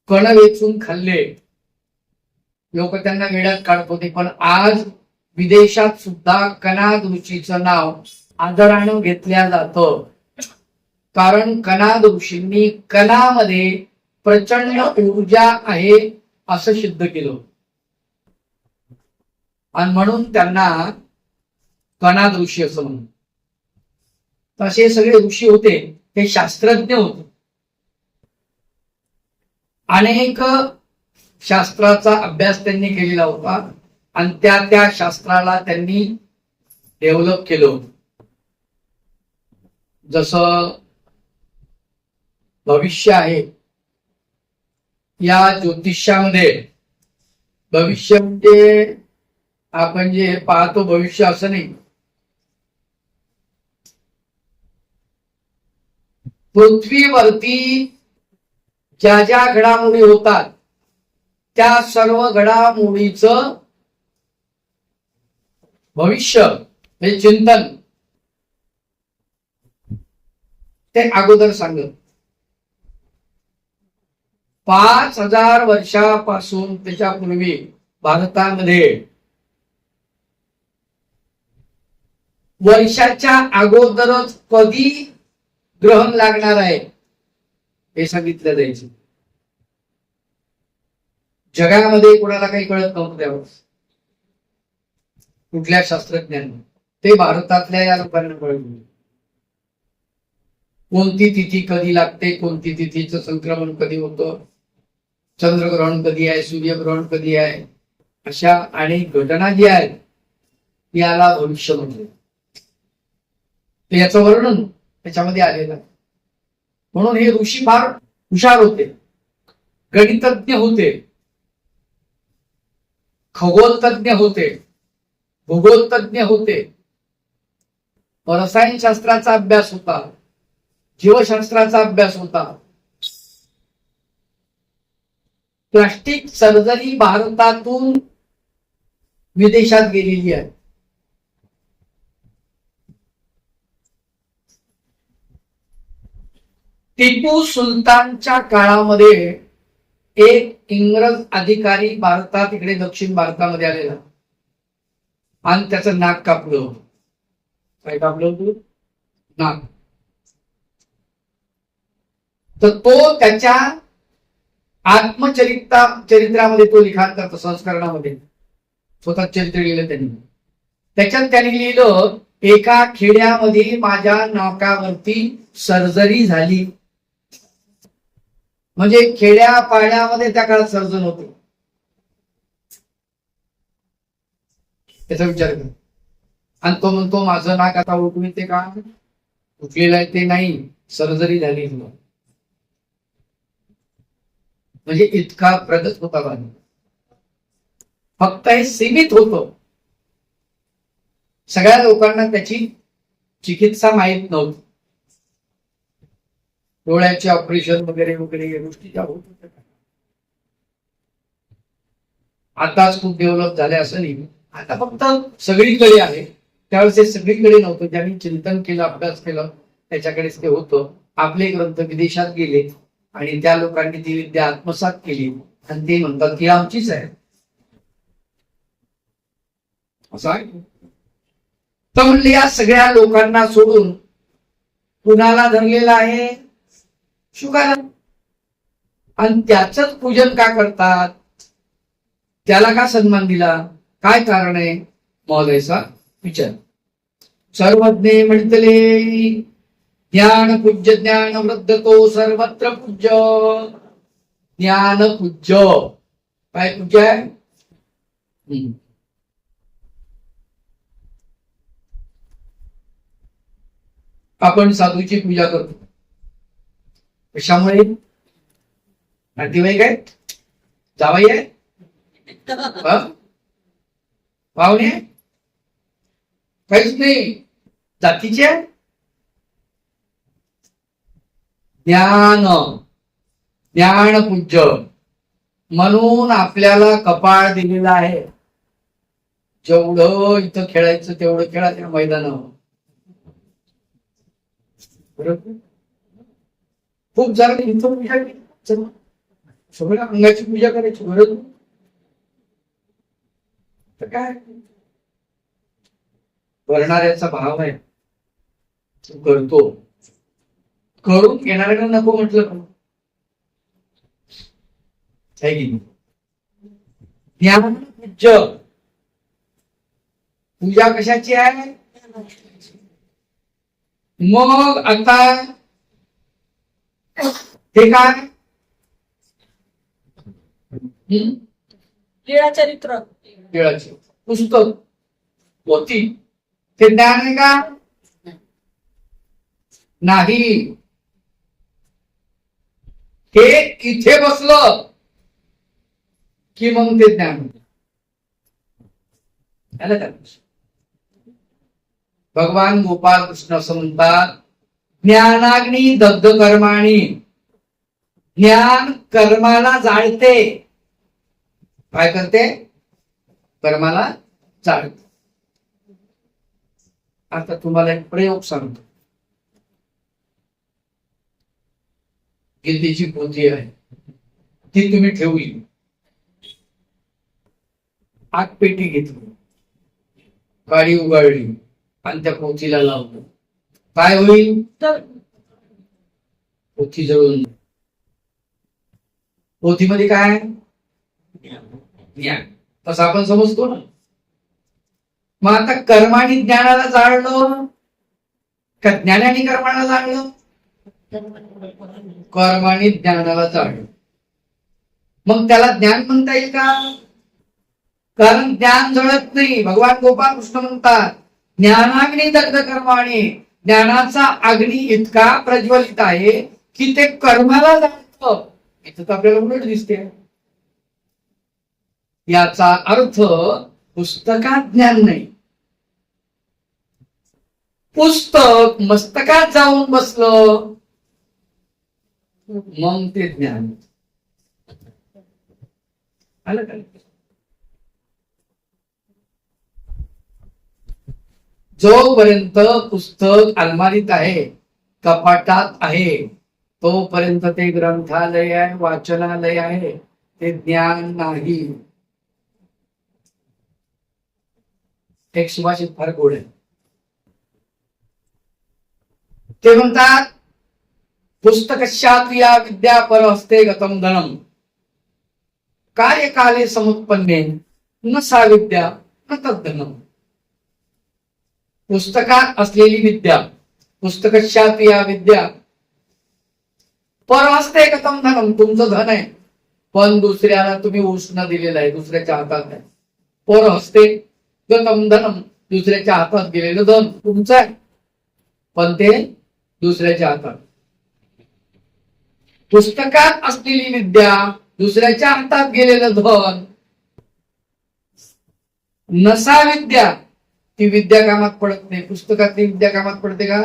कण वेचून खाल्ले. लोक त्यांना वेड्यात काढत होते, पण आज विदेशात सुद्धा कणाद ऋषीचं नाव आदरानं घेतल्या जातं. कारण कणाद ऋषींनी कणामध्ये प्रचंड ऊर्जा आहे असं सिद्ध केलं आणि म्हणून त्यांना कणाद ऋषी असं म्हणून. तसे सगळे ऋषी होते, ते शास्त्रज्ञ होते. अनेक शास्त्राचा अभ्यास त्यांनी केलेला होता आणि त्या शास्त्राला त्यांनी डेव्हलप केलं. जसं भविष्य आहे, या ज्योतिष्यामध्ये भविष्य म्हणजे आपण जे पाहतो भविष्य असं नाही. पृथ्वीवरती ज्या ज्या घडामोडी होतात त्या सर्व घडामोडीचं भविष्य हे चिंतन ते अगोदर सांगत. 5,000 वर्षापासून त्याच्यापूर्वी भारतामध्ये वर्षाच्या अगोदरच कधी ग्रहण लागणार आहे हे सांगितलं जायचं. जगामध्ये कोणाला काही कळत नव्हतं त्यावेळेस, कुठल्या शास्त्रज्ञांनी. ते भारतातल्या या लोकांना कळलं. कोणती तिथी कधी लागते, कोणती तिथीचं संक्रमण कधी होतं, चंद्रग्रहण कधी आहे, सूर्यग्रहण कधी आहे, अशा अनेक घटना जी आहेत याला भविष्य म्हणते. याचं वर्णन त्याच्यामध्ये आलेलं आहे. म्हणून हे ऋषी फार हुशार होते, गणितज्ञ होते, खगोलतज्ञ होते, भूगोलतज्ञ होते, रसायनशास्त्राचा अभ्यास होता, जीवशास्त्राचा अभ्यास होता. प्लास्टिक सर्जरी भारतातून विदेशात गेलेली आहे. टिपू सुलतानच्या काळामध्ये एक इंग्रज अधिकारी भारतात इकडे दक्षिण भारतामध्ये आलेला आणि त्याचं नाक कापलं होतं. काय कापलं होतं? नाक. तर तो त्याच्या चरित्रामध्ये तो लिखाण करतो, संस्करणामध्ये स्वतः चरित्र लिहिलं त्यांनी. त्याच्यात त्यांनी लिहिलं, एका खेड्यामध्ये माझ्या नाकावरती सर्जरी झाली. म्हणजे खेड्या पाड्यामध्ये त्या काळात सर्जन होते. त्याचा विचार कर. आणि तो म्हणतो माझं नाक आता उठून ते का उठलेलं आहे ते नाही, सर्जरी झाली. म्हणजे इतका प्रगत होता. फक्त हे सीमित होतं. सगळ्या लोकांना त्याची चिकित्सा माहीत नव्हती. डोळ्याचे ऑपरेशन वगैरे वगैरे या गोष्टी ज्या होत होत्या आताच खूप डेव्हलप झाले असं नाही. आता फक्त सगळीकडे आहे. त्यावेळेस हे सगळीकडे नव्हतं. ज्यांनी चिंतन केलं, अभ्यास केलं, त्याच्याकडेच ते होतं. आपले ग्रंथ विदेशात गेले आणि त्या लोकांनी ती विद्या आत्मसात केली आणि ते म्हणतात की आमचीच आहे. असं आहे. तर म्हणले या सगळ्या लोकांना सोडून कुणाला धरलेला आहे? शुकाला. आणि त्याच पूजन का करतात? त्याला का सन्मान दिला? काय कारण आहे? महोदयचा विचार. सर्वज्ञे म्हणतले ज्ञान पूज्य ज्ञान वृद्ध तो सर्वत्र पूज्य. ज्ञान पूज्य. काय पूज्य आहे? आपण साधूची पूजा करतो. कशामुळे? नातेवाईक आहेत, जावई आहे, पाहुणे, काहीच नाही. जातीचे ज्ञान, ज्ञान पूज्य म्हणून आपल्याला कपाळ दिलेलं आहे. जेवढं इथं खेळायचं तेवढं खेळा त्या मैदानावर. बरोबर. खूप जरा इथं पूजा केली, सगळ्या अंगाची पूजा करायची बरोबर. तर काय करणाऱ्याचा भाव आहे, तो करतो. करून घेणाऱ्याला नको म्हटलं ज्ञान पूज्य. पूजा कशाची आहे? मग आता हे काय? लीळाचरित्र, लीळाचे पुस्तक, पोथी, ते ज्ञान आहे का? नाही. हे इथे बसलं की मग ते ज्ञान. भगवान गोपाल कृष्ण असं म्हणतात, ज्ञानाग्नी दग्ध कर्माणी. ज्ञान कर्माला जाळते. काय करते? कर्माला जाळते. आता तुम्हाला एक प्रयोग सांगतो. गीतेची पोथी आहे, ती तुम्ही ठेवली. आग पेटी घेतली, काडी उघडली आणि त्या पोथीला लावलं. काय होईल? पोथी जळून. पोथीमध्ये काय? ज्ञान. तसं आपण समजतो ना. मग आता कर्माने ज्ञानाला जाळलं का ज्ञानाने कर्माला जाळलं? कर्माने ज्ञानाला जाळलं. मग त्याला ज्ञान म्हणता येईल का? कारण ज्ञान जळत नाही. भगवान गोपाल कृष्ण म्हणतात, ज्ञानाग्नी दग्ध कर्माने. ज्ञानाचा अग्नी इतका प्रज्वलित आहे की ते कर्माला जाळतं. इथं तर आपल्याला उलट दिसते. याचा अर्थ पुस्तकात ज्ञान नाही. पुस्तक मस्तकात जाऊन बसलं मग ते ज्ञान आलं का? जोपर्यंत पुस्तक अलमारीत आहे, कपाटात आहे, तोपर्यंत ते ग्रंथालय आहे, वाचनालय आहे. ते ज्ञान नाही. एक सुभाषित फार गोड आहे. ते म्हणतात, पुस्तकशात्रिया विद्या परहस्ते गतम धनम. कार्यकाले समुत्पन्ने न सा विद्या न तद्धनम. पुस्तकात असलेली विद्या, पुस्तकशात्रिया विद्या परहस्ते गतम धनम. तुमचं धन आहे, पण दुसऱ्याला तुम्ही उष्ण दिलेलं आहे, दुसऱ्याच्या हातात आहे. परहस्ते गतम धनम. दुसऱ्याच्या हातात गेलेलं धन तुमचं आहे, पण ते दुसऱ्याच्या हातात. पुस्तकात असलेली विद्या, दुसऱ्याच्या हातात गेलेलं धन नसा विद्या, ती विद्या कामात पडत नाही. पुस्तकातली विद्या कामात पडते का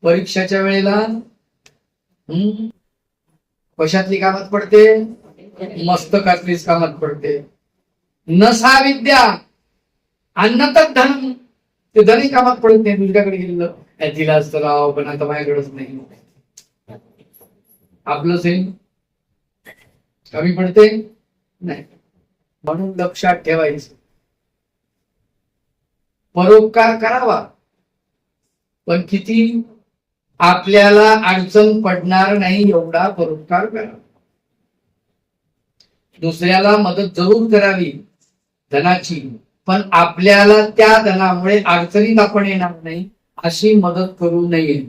परीक्षाच्या वेळेला? कशातली कामात पडते? मस्तकातलीच कामात पडते. नसा विद्या अन्नतच धन, ते धनही कामात पडत नाही. दुसऱ्याकडे गेलेलं तिला असतं राव, पण आता माझ्याकडेच नाही. आपलं सेम कमी पडते नाही. म्हणून लक्षात ठेवायचं, परोपकार करावा, पण किती? आपल्याला अडचण पडणार नाही एवढा परोपकार करावा. दुसऱ्याला मदत जरूर करावी धनाची, पण आपल्याला त्या धनामुळे अडचणीत आपण येणार नाही अशी मदत करू नये.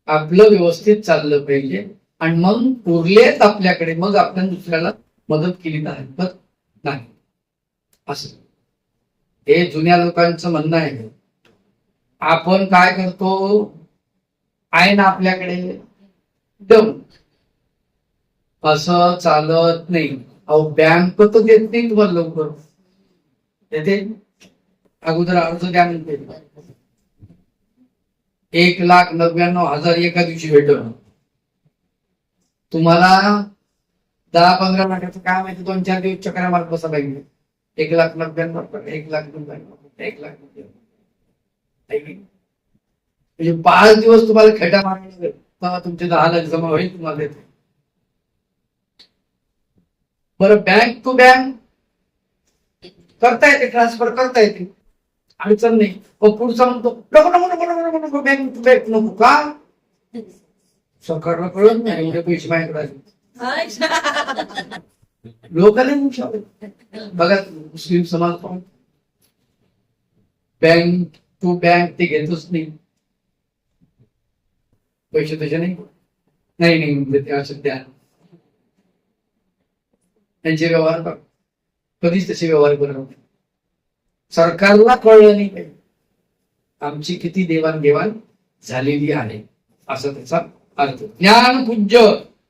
आपलं व्यवस्थित चाललं पाहिजे, आणि मग उरलेत आपल्याकडे, मग आपण दुसऱ्याला मदत केली नाही. असं हे जुन्या लोकांचं म्हणणं आहे. आपण काय करतो, आहे ना आपल्याकडे दम, असं चालत नाही. अहो बँक तर देत नाही तुम्हाला लवकर, देते अगोदर अर्ज द्या म्हणते. 1,99,000 एका दिवशी भेटल तुम्हाला. 10-15 लाखाचं काय माहिती, 2-4 दिवस चक्रा मारत बसा पाहिजे. 1,99,000, 1,00,000, म्हणजे 5 दिवस तुम्हाला खेटा मारायला तेव्हा तुमचे 10 लाख जमा होईल तुम्हाला देते. बरं बँक टू बँक करता येते, ट्रान्सफर करता येते, अडचण नाही. पुढचा म्हणतो नको नको नको नको नको बँक टू बँक नको. का? सरकारला कळत नाही एवढे पैसे माझ्याकडे. लोकांना बघा मुस्लिम समाज पाहून बँक टू बँक ते घेतच नाही पैसे, तसे नाही नाही असं द्या. त्यांचे व्यवहार कधीच तसे व्यवहार करत. सरकारला कळलं नाही आमची किती देवाणघेवाण झालेली आहे, असं त्याचा अर्थ. ज्ञान पूज्य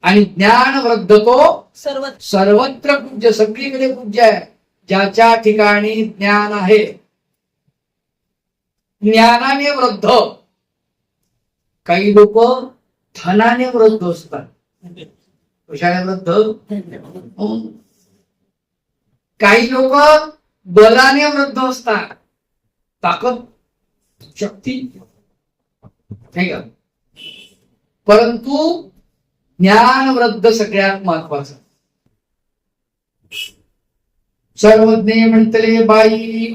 आणि ज्ञान वृद्ध तो सर्वत्र पूज्य, सगळीकडे पूज्य आहे. ज्याच्या ठिकाणी ज्ञान आहे, ज्ञानाने वृद्ध. काही लोक धनाने वृद्ध असतात. कशाने वृद्ध? काही लोक बलाने वृद्ध असतात, ताकद शक्ती नाही का. परंतु ज्ञान वृद्ध सगळ्यात महत्वाचं. सर्वज्ञ म्हणतले बाई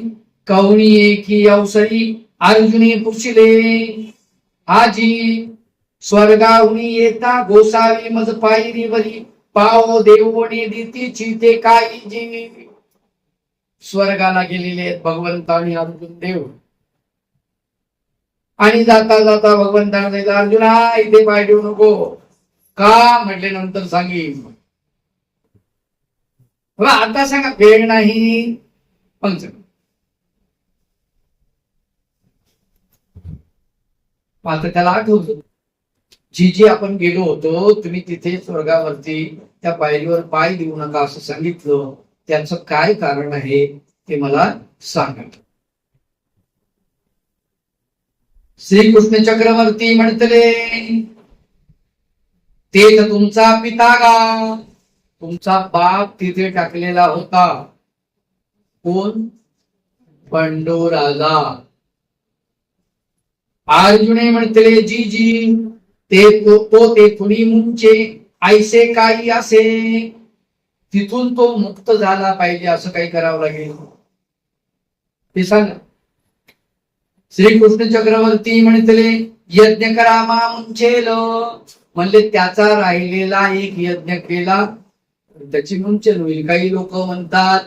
कवणी एकी अवसरी, अर्जुनी पुशिले आजी स्वर्गाहुनी येता गोसावी मज पायरी वरी, पाव देवणी दिती चिते काही जी. स्वर्गाला गेलेले आहेत भगवंत आणि अर्जुन देव, आणि जाता जाता भगवंताने सांगितलं अर्जुना इथे पाय ठेवू नको. का म्हटले नंतर सांगेन. आता सांगा वेळ नाही. पंच आता त्याला आठवतो जी आपण गेलो होतो, तुम्ही तिथे स्वर्गावरती त्या पायरीवर पाय देऊ नका असं सांगितलं, त्याचं काय कारण आहे ते मला सांगा. श्रीकृष्ण चक्रवर्ती म्हणतले तेच तुमचा पिता गा, तुमचा बाप तिथे टाकलेला होता. कोण? पंडोराला. अर्जुने म्हणतले जी जी ते तो तेथुनी मुंचे ऐसे काही असे, तिथून तो मुक्त झाला पाहिजे, असं काही करावं लागेल ते सांगा. श्रीकृष्ण चक्रवर्ती म्हणतले यज्ञ करा मा मुंचेल, म्हणले त्याचा राहिलेला एक यज्ञ केला त्याची मुंचन होईल. काही लोक म्हणतात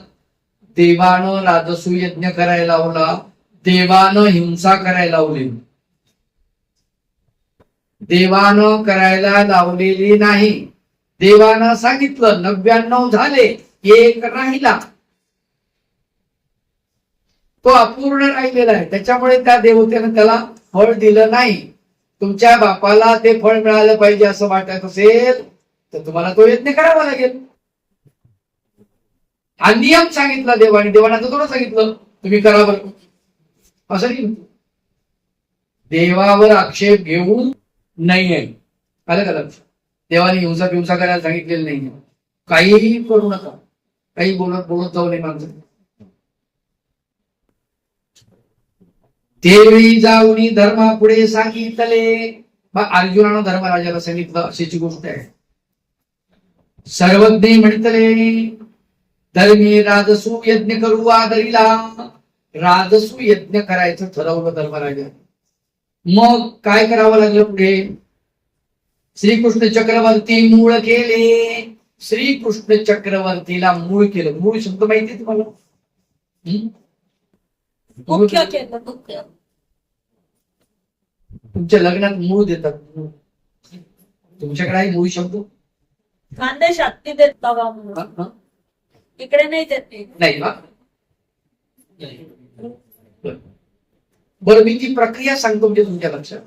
देवानं राजसू यज्ञ करायला लावला, देवानं हिंसा करायला लावली. देवानं करायला लावलेली नाही. देवानं सांगितलं 99 झाले, एक राहिला, तो अपूर्ण राहिलेला आहे, त्याच्यामुळे त्या देवतेनं त्याला फळ दिलं नाही. तुमच्या बापाला ते फळ मिळालं पाहिजे असं वाटत असेल तर तुम्हाला तो यज्ञ करावा लागेल. हा नियम सांगितला देवाने. देवाने आता थोडं सांगितलं तुम्ही करा बरं, असं नाही. देवावर आक्षेप घेऊन नाहीये. आलं का लक्षात? देवाने हिंसा पिंसा करायला सांगितलेलं नाहीये. काहीही करू नका, काही बोलत बोलत जाऊ नये माणसं. तेवेळी जाऊनी धर्मा पुढे सांगितले. अर्जुनानं धर्मराजाला सांगितलं अशीची गोष्ट आहे. सर्वज्ञ म्हणतले धर्मी राजसू यज्ञ करू आदरीला. राजसू यज्ञ करायचं ठरवलं धर्मराजा. मग काय करावं लागलं पुढे? श्रीकृष्ण चक्रवर्ती मूळ केले. श्रीकृष्ण चक्रवर्तीला मूळ केलं. मूळ शब्द माहिती तुम्हाला? मुख्य केलं, मुख्य. तुमच्या लग्नात मूळ देतात. तुमच्याकडे आहे मूळ शब्द? खानदेशात ती देत बाबा म्हणून. हा, हा. इकडे नाही देत ते. नाही ना? बरं, मी ती प्रक्रिया सांगतो म्हणजे तुमच्या लक्षात.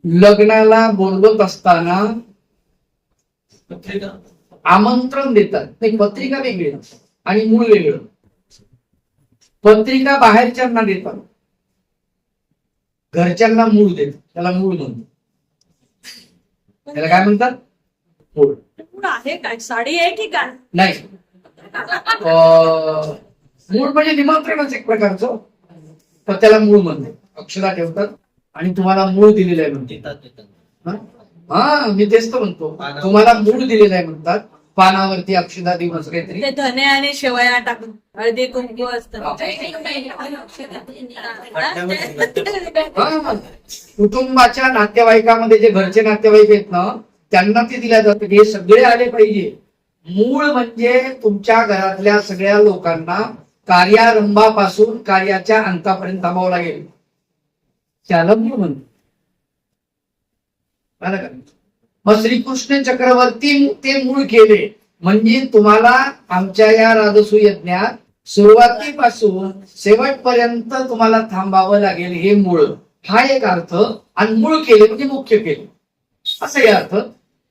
लग्नाला बोलवत असताना आमंत्रण देतात. नाही, पत्रिका वेगळी आणि मूळ वेगळं. पत्रिका बाहेरच्यांना देतात, घरच्यांना मूळ देतात. त्याला मूळ म्हणतात. त्याला काय म्हणतात? मूळ. मूळ आहे काय? साडी आहे की काय? नाही, मूळ म्हणजे निमंत्रणच एक प्रकारचं, तर त्याला मूळ म्हणते. अक्षरा ठेवतात आणि तुम्हाला मूळ दिलेलं आहे म्हणतात. हा, मी तेच तर म्हणतो, तुम्हाला मूळ दिलेलं आहे म्हणतात. पानावरती अक्षता देऊन असं काहीतरी. ते धने आणि शेवया टाकून हळदी कुंकू असतं. कुटुंबाच्या नातेवाईकामध्ये जे घरचे नातेवाईक आहेत ना, त्यांना ते दिल्या जातं. हे सगळे आले पाहिजे. मूळ म्हणजे तुमच्या घरातल्या सगळ्या लोकांना कार्यारंभापासून कार्याच्या अंतापर्यंत थांबावं लागेल. त्याला मूळ म्हणतो. मग श्रीकृष्ण चक्रवर्ती ते मूळ केले. म्हणजे तुम्हाला आमच्या या राजसू यज्ञात सुरुवातीपासून शेवटपर्यंत तुम्हाला थांबावं लागेल. हे मूळ, हा एक अर्थ. आणि मूळ केले म्हणजे मुख्य केले, असा हे अर्थ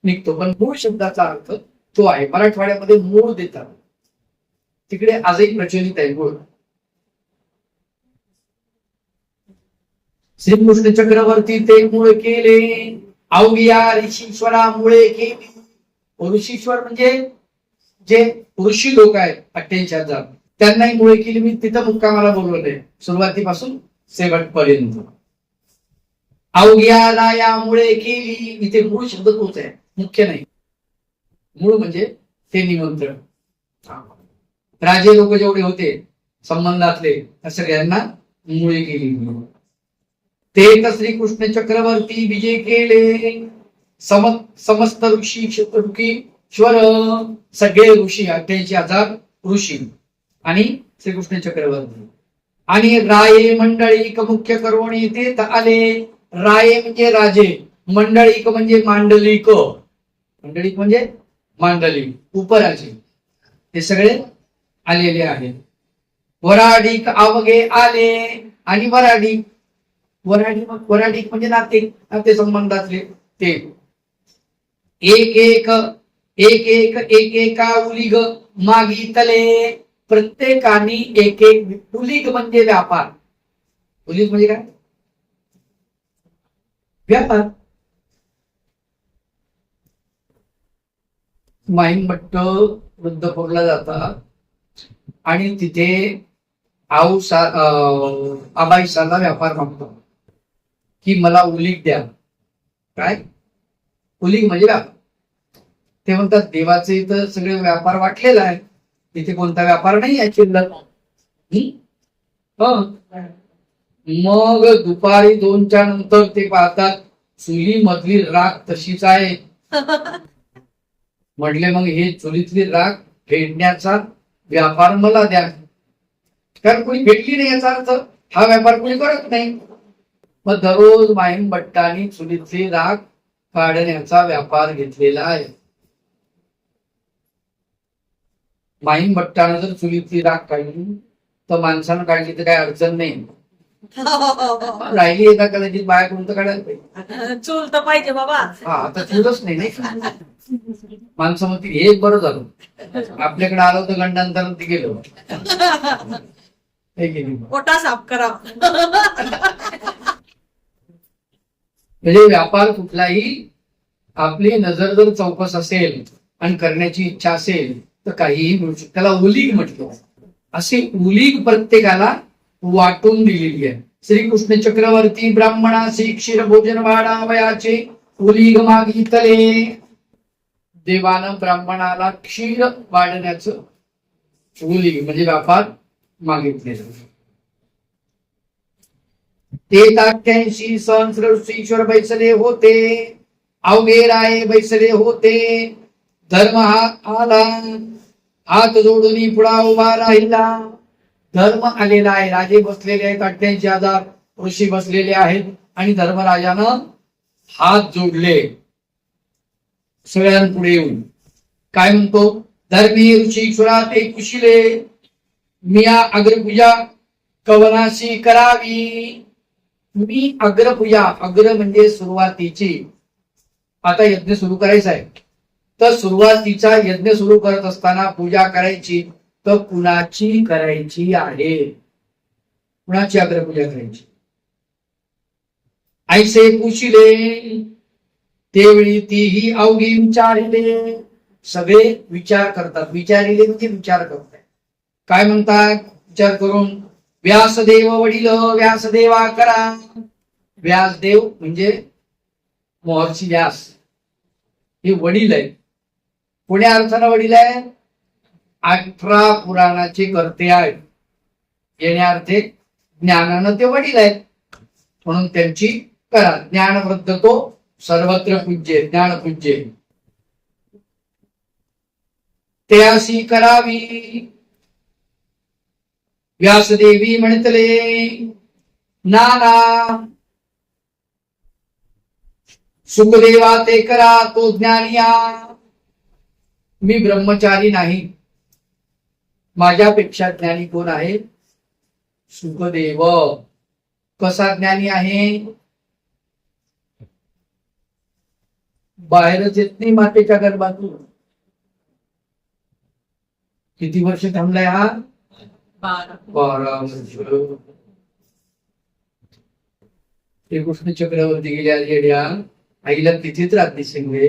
निघतो. पण मूळ शब्दाचा अर्थ तो आहे. मराठवाड्यामध्ये मूळ देतात, तिकडे आजही प्रचलित आहे मूळ. श्रीकृष्ण चक्रवर्ती ते मूळ केले. अवघिया ऋषीश्वरा मुळे केली. ऋषीश्वर म्हणजे जे ऋषी लोक आहेत 88,000, त्यांनाही मुळे केली. मी तिथं मुक्कामाला बोलवलंय सुरुवातीपासून शेवटपर्यंत. अवघिया रायामुळे केली. इथे मूळ शब्द तोच आहे, मुख्य नाही. मूळ म्हणजे ते निमंत्रण. राजे लोक जेवढे होते संबंधातले, त्या सगळ्यांना मुळे केली. ते श्रीकृष्ण चक्रवर्ती विजय केले. समस्त ऋषी ऋषीश्वर, सगळे ऋषी 88,000 ऋषी आणि श्रीकृष्ण चक्रवर्ती. आणि राये मंडळीक मुख्य करून येथे आले. राये म्हणजे राजे, मंडळीक म्हणजे मांडलिक. मंडळीक म्हणजे मांडलिक, उपराजे, हे सगळे आलेले आहेत. वराडिक अवघे आले. आणि वराडिक म्हणजे नाते संबंधातले ते. एका उलिग मागितले. प्रत्येकाने एक उलिग म्हणजे व्यापार. उलिग म्हणजे काय? व्यापार. माहीमभट्ट वृद्धपूरला जातात आणि तिथे आबाईसाला व्यापार मागतो की मला उलीग द्या. काय उलीग म्हणजे व्यापार? ते म्हणतात देवाचे तर सगळे व्यापार वाटलेला आहे, तिथे कोणता व्यापार नाही आहे शिल्लक. मग दुपारी 2च्या नंतर ते पाहतात चुली मधली राख तशीच आहे. म्हटले मग हे चुलीतली राख फेडण्याचा व्यापार मला द्या. कारण कोणी भेटली नाही याचा अर्थ हा व्यापार कोणी करत नाही. मग दररोज माहीमभट्टांनी चुलीतली राख काढण्याचा व्यापार घेतलेला आहे. माहीमभट्टानं जर चुलीतली राख काढली तर माणसानं काढली तर काही अडचण नाही. राहिली एका कदाचित बाया कोणतं काढायला पाहिजे. चूल तर पाहिजे बाबा. हा, आता चूलच नाही. माणसं म्हणतील हे बरं झालं, आपल्याकडे आलं होतं गंडांतर ते गेलो. हे गेली. पोटा साफ करा. म्हणजे व्यापार कुठलाही आपली नजर जर चौकस असेल आणि करण्याची इच्छा असेल तर काहीही मिळू शकतं. त्याला उलीग म्हटलं. अशी उलीग प्रत्येकाला वाटून दिलेली आहे. श्रीकृष्ण चक्रवर्ती ब्राह्मणासी क्षीर भोजन वाढावयाचे उलीग मागितले. देवानं ब्राह्मणाला क्षीर वाढण्याचं उलीग म्हणजे व्यापार मागितलेलं. ते 88 सहस्र बैसले होते, अवघे राये बैसले होते. धर्म हा आला, हात जोडून पुढा उभा राहिला. धर्म आलेला आहे. राजे बसलेले आहेत, 88,000 ऋषी बसलेले आहेत आणि धर्मराजानं हात जोडले सगळ्यांपुढे येऊन. काय म्हणतो? धर्मी ऋषी क्षुरा ते कुशिले, मिया अग्रपूजा कवनाशी करावी. मी अग्रपूजा, अग्र म्हणजे सुरुवातीची. आता यज्ञ सुरू करायचा आहे तर सुरुवातीचा यज्ञ सुरू करत असताना पूजा करायची तर कुणाची करायची आहे? कुणाची अग्रपूजा करायची? ऐसे पुशिले तेवळी तीही अवघी विचारिले. सगळे विचार करतात. विचारिले म्हणजे विचार करतात. काय म्हणतात? विचार करून व्यासदेव वडील व्यासदेवा करा. व्यासदेव म्हणजे महर्षी व्यास हे वडील आहे. कोण्या अर्थानं वडील आहे? 18 पुराणाचे कर्ते आहेत. येण्यार्थे ज्ञानानं ते वडील आहेत म्हणून त्यांची करा. ज्ञानवृद्ध तो सर्वत्र पूज्य, ज्ञान पूज्य. ते अशी करावी. व्यासदेवी म्हणतले नाना सुखदेवा ते करा तो ज्ञानिया. मी ब्रह्मचारी नाही. माझ्यापेक्षा ज्ञानी कोण आहे? सुखदेव. कसा ज्ञानी आहे? बाहेरच येत नाही मातेच्या गर्भातून. किती वर्ष थांबलाय हा? 12 वर्ष. श्रीकृष्ण चक्रवर्ती गेल्या येड्या आईला तिथेच राहते शिंगे.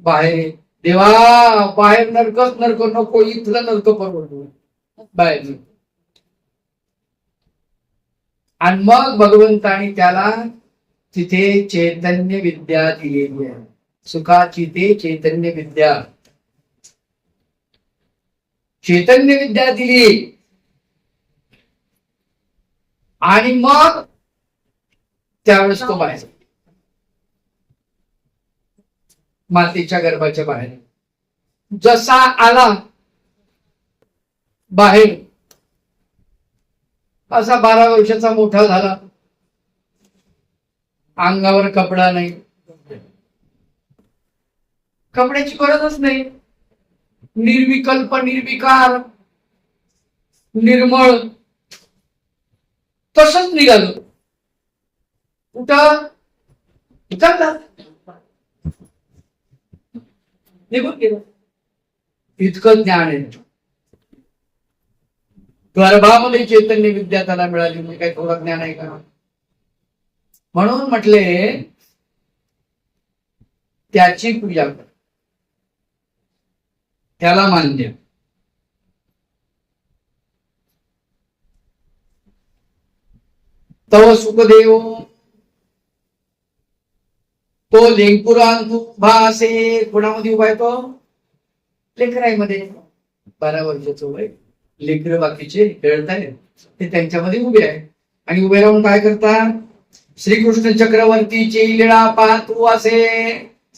बाहेर देवा, बाहेर नरकच नरक नको, इथलं नरक परवडतो बाहेर. आणि मग भगवंतानी त्याला तिथे चैतन्य विद्या दिलेली आहे. सुखाची ते चैतन्य विद्या. चैतन्य विद्या दिली आणि मग त्यावेळेस तो बाहेर मातेच्या गर्भाच्या बाहेर. जसा आला बाहेर असा 12 वर्षाचा मोठा झाला. अंगावर कपडा नाही, कपड्याची गरजच नाही. निर्विकल्प, निर्विकार, निर्मळ तसंच निघालो. कुठं उतरला निघून गेलं. इतकं ज्ञान आहे. गर्भामध्ये चैतन्य विद्या त्याला मिळाली म्हणजे काही थोडं ज्ञान आहे का? म्हणून म्हटले त्याची पूजा कर, त्याला मान्य. तव सुखदेव तो लेंकुरांतू भासे. कोणामध्ये उभा आहे तो? लेकराईमध्ये. 12 वर्षाचं वय. लेकर बाकीचे खेळतायत ते त्यांच्यामध्ये उभे आहे. आणि उभे राहून काय करतात? श्रीकृष्ण चक्रवर्तीची लीळा पाहतू असे.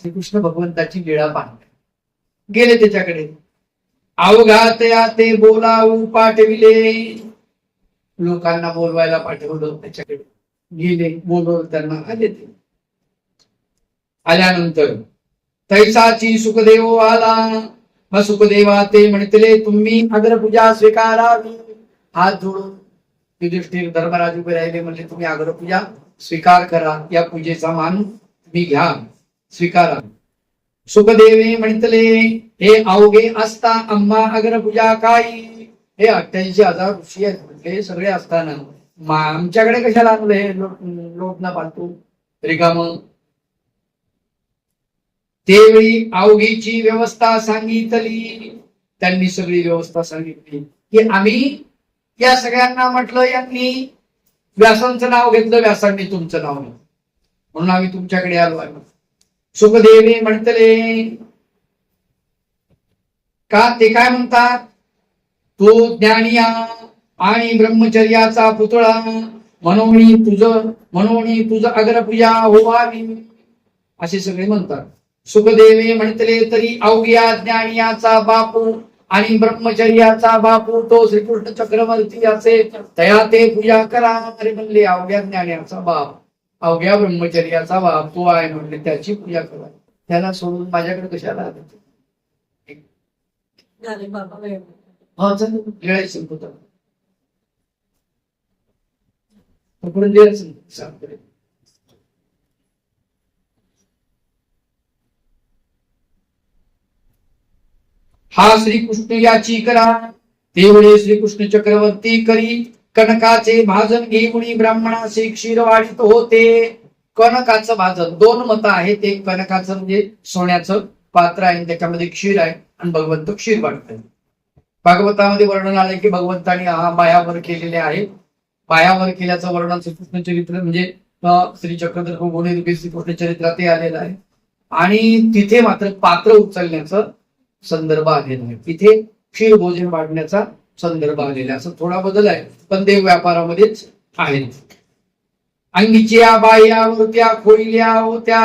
श्रीकृष्ण भगवंताची लीळा पाहत गेले त्याच्याकडे. अवघात ते बोलावू पाठविले. लोकांना बोलवायला पाठवलं त्याच्याकडे. गेले, बोलवलं त्यांना, आले. ते आल्यानंतर तैसाची सुखदेव आला. मग सुखदेवा ते म्हणतले तुम्ही अग्रपूजा स्वीकारावी. हात जोडून युधिष्ठिर धर्मराज उभे राहिले. म्हणजे तुम्ही अग्रपूजा स्वीकार करा. या पूजेचा मान तुम्ही घ्या, स्वीकारा. सुखदेवे म्हणतले हे अवघे असता आम्हा अग्रपूजा काही. हे 88,000 ऋषी आहेत म्हटले सगळे असताना आमच्याकडे कशाला आणलं हे लोट ना पालतू रिकाम. त्यावेळी अवघीची व्यवस्था सांगितली. त्यांनी सगळी व्यवस्था सांगितली की आम्ही या सगळ्यांना म्हटलं यांनी व्यासांचं नाव घेतलं, व्यासांनी तुमचं नाव घेतलं म्हणून आम्ही तुमच्याकडे आलो आहे. सुखदेवे म्हणतले का ते काय म्हणतात, तो ज्ञानिया आणि ब्रह्मचर्याचा पुतळा म्हणून तुझ अग्रपूजा होवावी असे सगळे म्हणतात. सुखदेवे म्हणतले तरी अवघ्या ज्ञानियाचा बापू आणि ब्रह्मचर्याचा बापू तो श्रीकृष्ण चक्रवर्ती असे तया ते पूजा करा. अरे म्हणले अवघ्या ज्ञानियाचा बाप अवघ्या ब्रह्मचर्याचा बाप तो आहे म्हणले त्याची पूजा करा. त्याला सोडून माझ्याकडे कशाला आले. झाले बाबा वेळ. हा चल वेळ संपत सांगतो. हा श्रीकृष्ण याची करा. तेवढे श्रीकृष्ण चक्रवर्ती करी कनकाचे भाजन घेऊन ब्राह्मणाचे क्षीर वाढीत होते. कनकाचं भाजन 2 मत आहेत. एक कनकाचं म्हणजे सोन्याचं पात्र आहे त्याच्यामध्ये क्षीर आहे आणि भगवंत क्षीर वाढत. भागवतामध्ये वर्णन आलंय की भगवंताने हा बायावर केलेले आहे. बायावर केल्याचं वर्णन श्रीकृष्ण चरित्र म्हणजे श्री चक्रधर गोगोने श्रीकृष्ण चरित्रात आलेलं आहे. आणि तिथे मात्र पात्र उचलण्याचं संदर्भ आलेला आहे. तिथे क्षीर भोजन वाढण्याचा संदर्भ आलेला असं थोडा बदल आहे पण देव व्यापारामध्येच आहे. अंगीच्या बाह्या होत्या खोईल्या होत्या.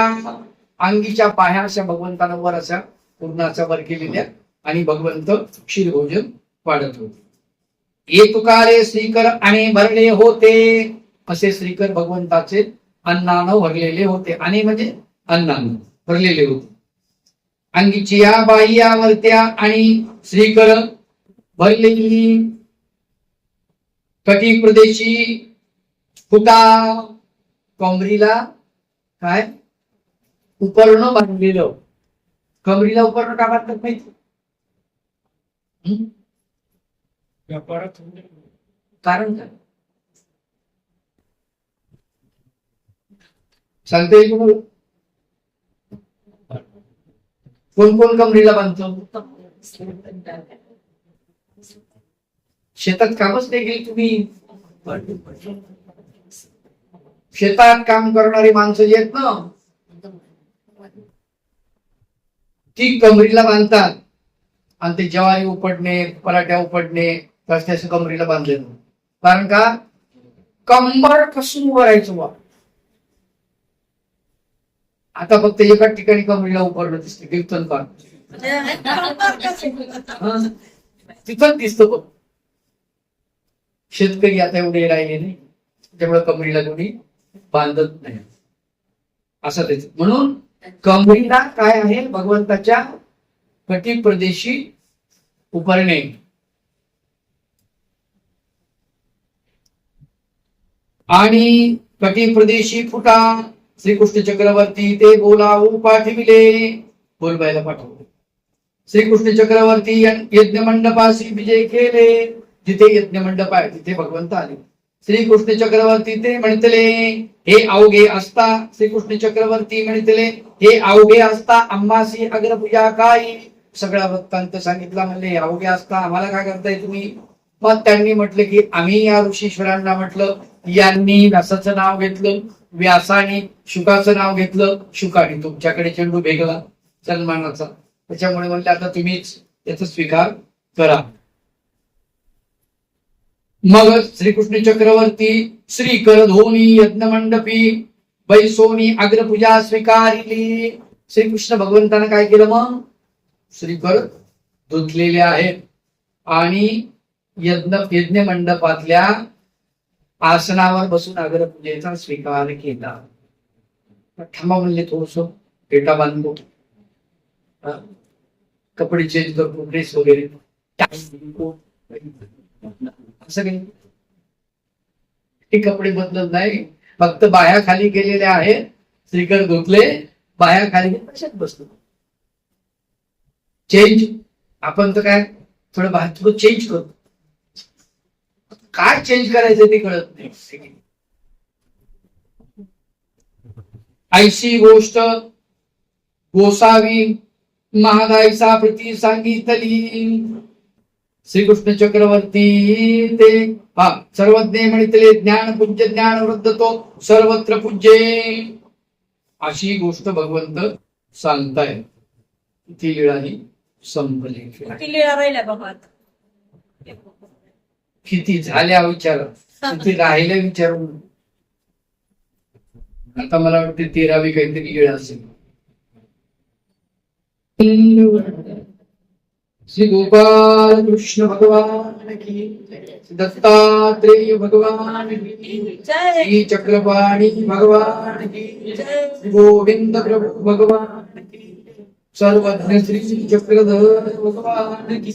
अंगीच्या पाया अशा भगवंतानं वर अशा पूर्ण अशा वर केलेल्या आणि भगवंत क्षीर भोजन वाढत होते. एक तुकारे श्रीकर आणि भरले होते. असे श्रीकर भगवंताचे अन्नानं भरलेले होते. आणि म्हणजे अन्नानं भरलेले होते. अंगीची या बाह्यावरत्या आणि श्रीकर भरलेली कटी प्रदेशी फुटा. कमरीला काय उपर्ण बांधलेलं. कमरीला उपर्ण का बांधतात माहिती कारण काय सांगता येईल तुम्हाला. कोण कोण कमरीला बांधतो. शेतात कामच नाही गेली तुम्ही. शेतात काम करणारी माणसं जी आहेत ना ती कमरीला बांधतात आणि ते ज्वारी उपटणे पराठ्या उपटणे रस्त्याच्या कमरीला बांधले. कारण का कंबर कसून वरायचं बा. आता फक्त एका ठिकाणी कमरीला उपरणं दिसते कीर्तन का तिथंच दिसतो बघ. शेतकरी आता एवढे राहिले नाही त्यामुळे कमरीला कोणी बांधत नाही असं त्याच. म्हणून कमरीला काय आहे भगवंताच्या कटी प्रदेशी उपरणे. आणि कटी प्रदेशी फुटा. श्रीकृष्ण चक्रवर्ती ते बोलावू पाठविले. बोलबायला पाठवले. श्रीकृष्ण चक्रवर्ती यज्ञ मंडपाशी विजय केले. जिथे यज्ञ मंडप आहे तिथे भगवंत आले. श्रीकृष्ण चक्रवर्ती ते म्हणतले हे अवघे असता. श्रीकृष्ण चक्रवर्ती म्हणतले हे अवघे असता आम्हासी अग्रपूजा काही. सगळ्या भक्तांत सांगितलं म्हणले अवघे असता आम्हाला काय करताय तुम्ही. मग त्यांनी म्हटलं की आम्ही या ऋषीश्वरांना म्हटलं यांनी व्यासाचं नाव घेतलं, व्यासाने शुकाचं नाव घेतलं, शुकाने तुमच्याकडे चेंडू भेगला सन्मानाचा. त्याच्यामुळे म्हणले आता तुम्हीच याचा स्वीकार करा. मग श्रीकृष्ण चक्रवर्ती श्रीकर धोनी यज्ञ मंडपी बैसोनी अग्रपूजा स्वीकारली. श्रीकृष्ण भगवंतानं काय केलं मग श्रीकर धुतलेले आहेत आणि यज्ञ मंडपातल्या आसनावर बसून अग्रपूजेचा स्वीकार केला. थांबा म्हणले थोडस पेटा बांधतो कपडे चेंज करतो ड्रेस वगैरे असं काही हे कपडे बदलत नाही. फक्त बाया खाली केलेल्या आहेत. श्रीकर धुतले बाया खाली तशाच बसलो. चेंज आपण तर काय थोडं चेंज करतो. काय चेंज करायचं ते कळत नाही. ऐशी गोष्ट गोसावी महागाईचा प्रती सांगितली. श्रीकृष्ण चक्रवर्ती ते सर्वज्ञ म्हणितले ज्ञान पूज्य ज्ञान वृद्ध तो सर्वत्र पूज्ये. अशी गोष्ट भगवंत सांगताय. ती लीळा ही संपली. किती लीळा राहिल्या बाबा आता? किती झाल्या विचार, किती राहिल्या विचारून. आता मला वाटते 13वी काहीतरी लीळा असेल. श्री गोपाल कृष्ण भगवान की, दत्तात्रेय भगवान की, जय. श्री चक्रपाणी भगवान की, श्री गोविंद प्रभु भगवान की, सर्वज्ञ श्री चक्रधर भगवान की.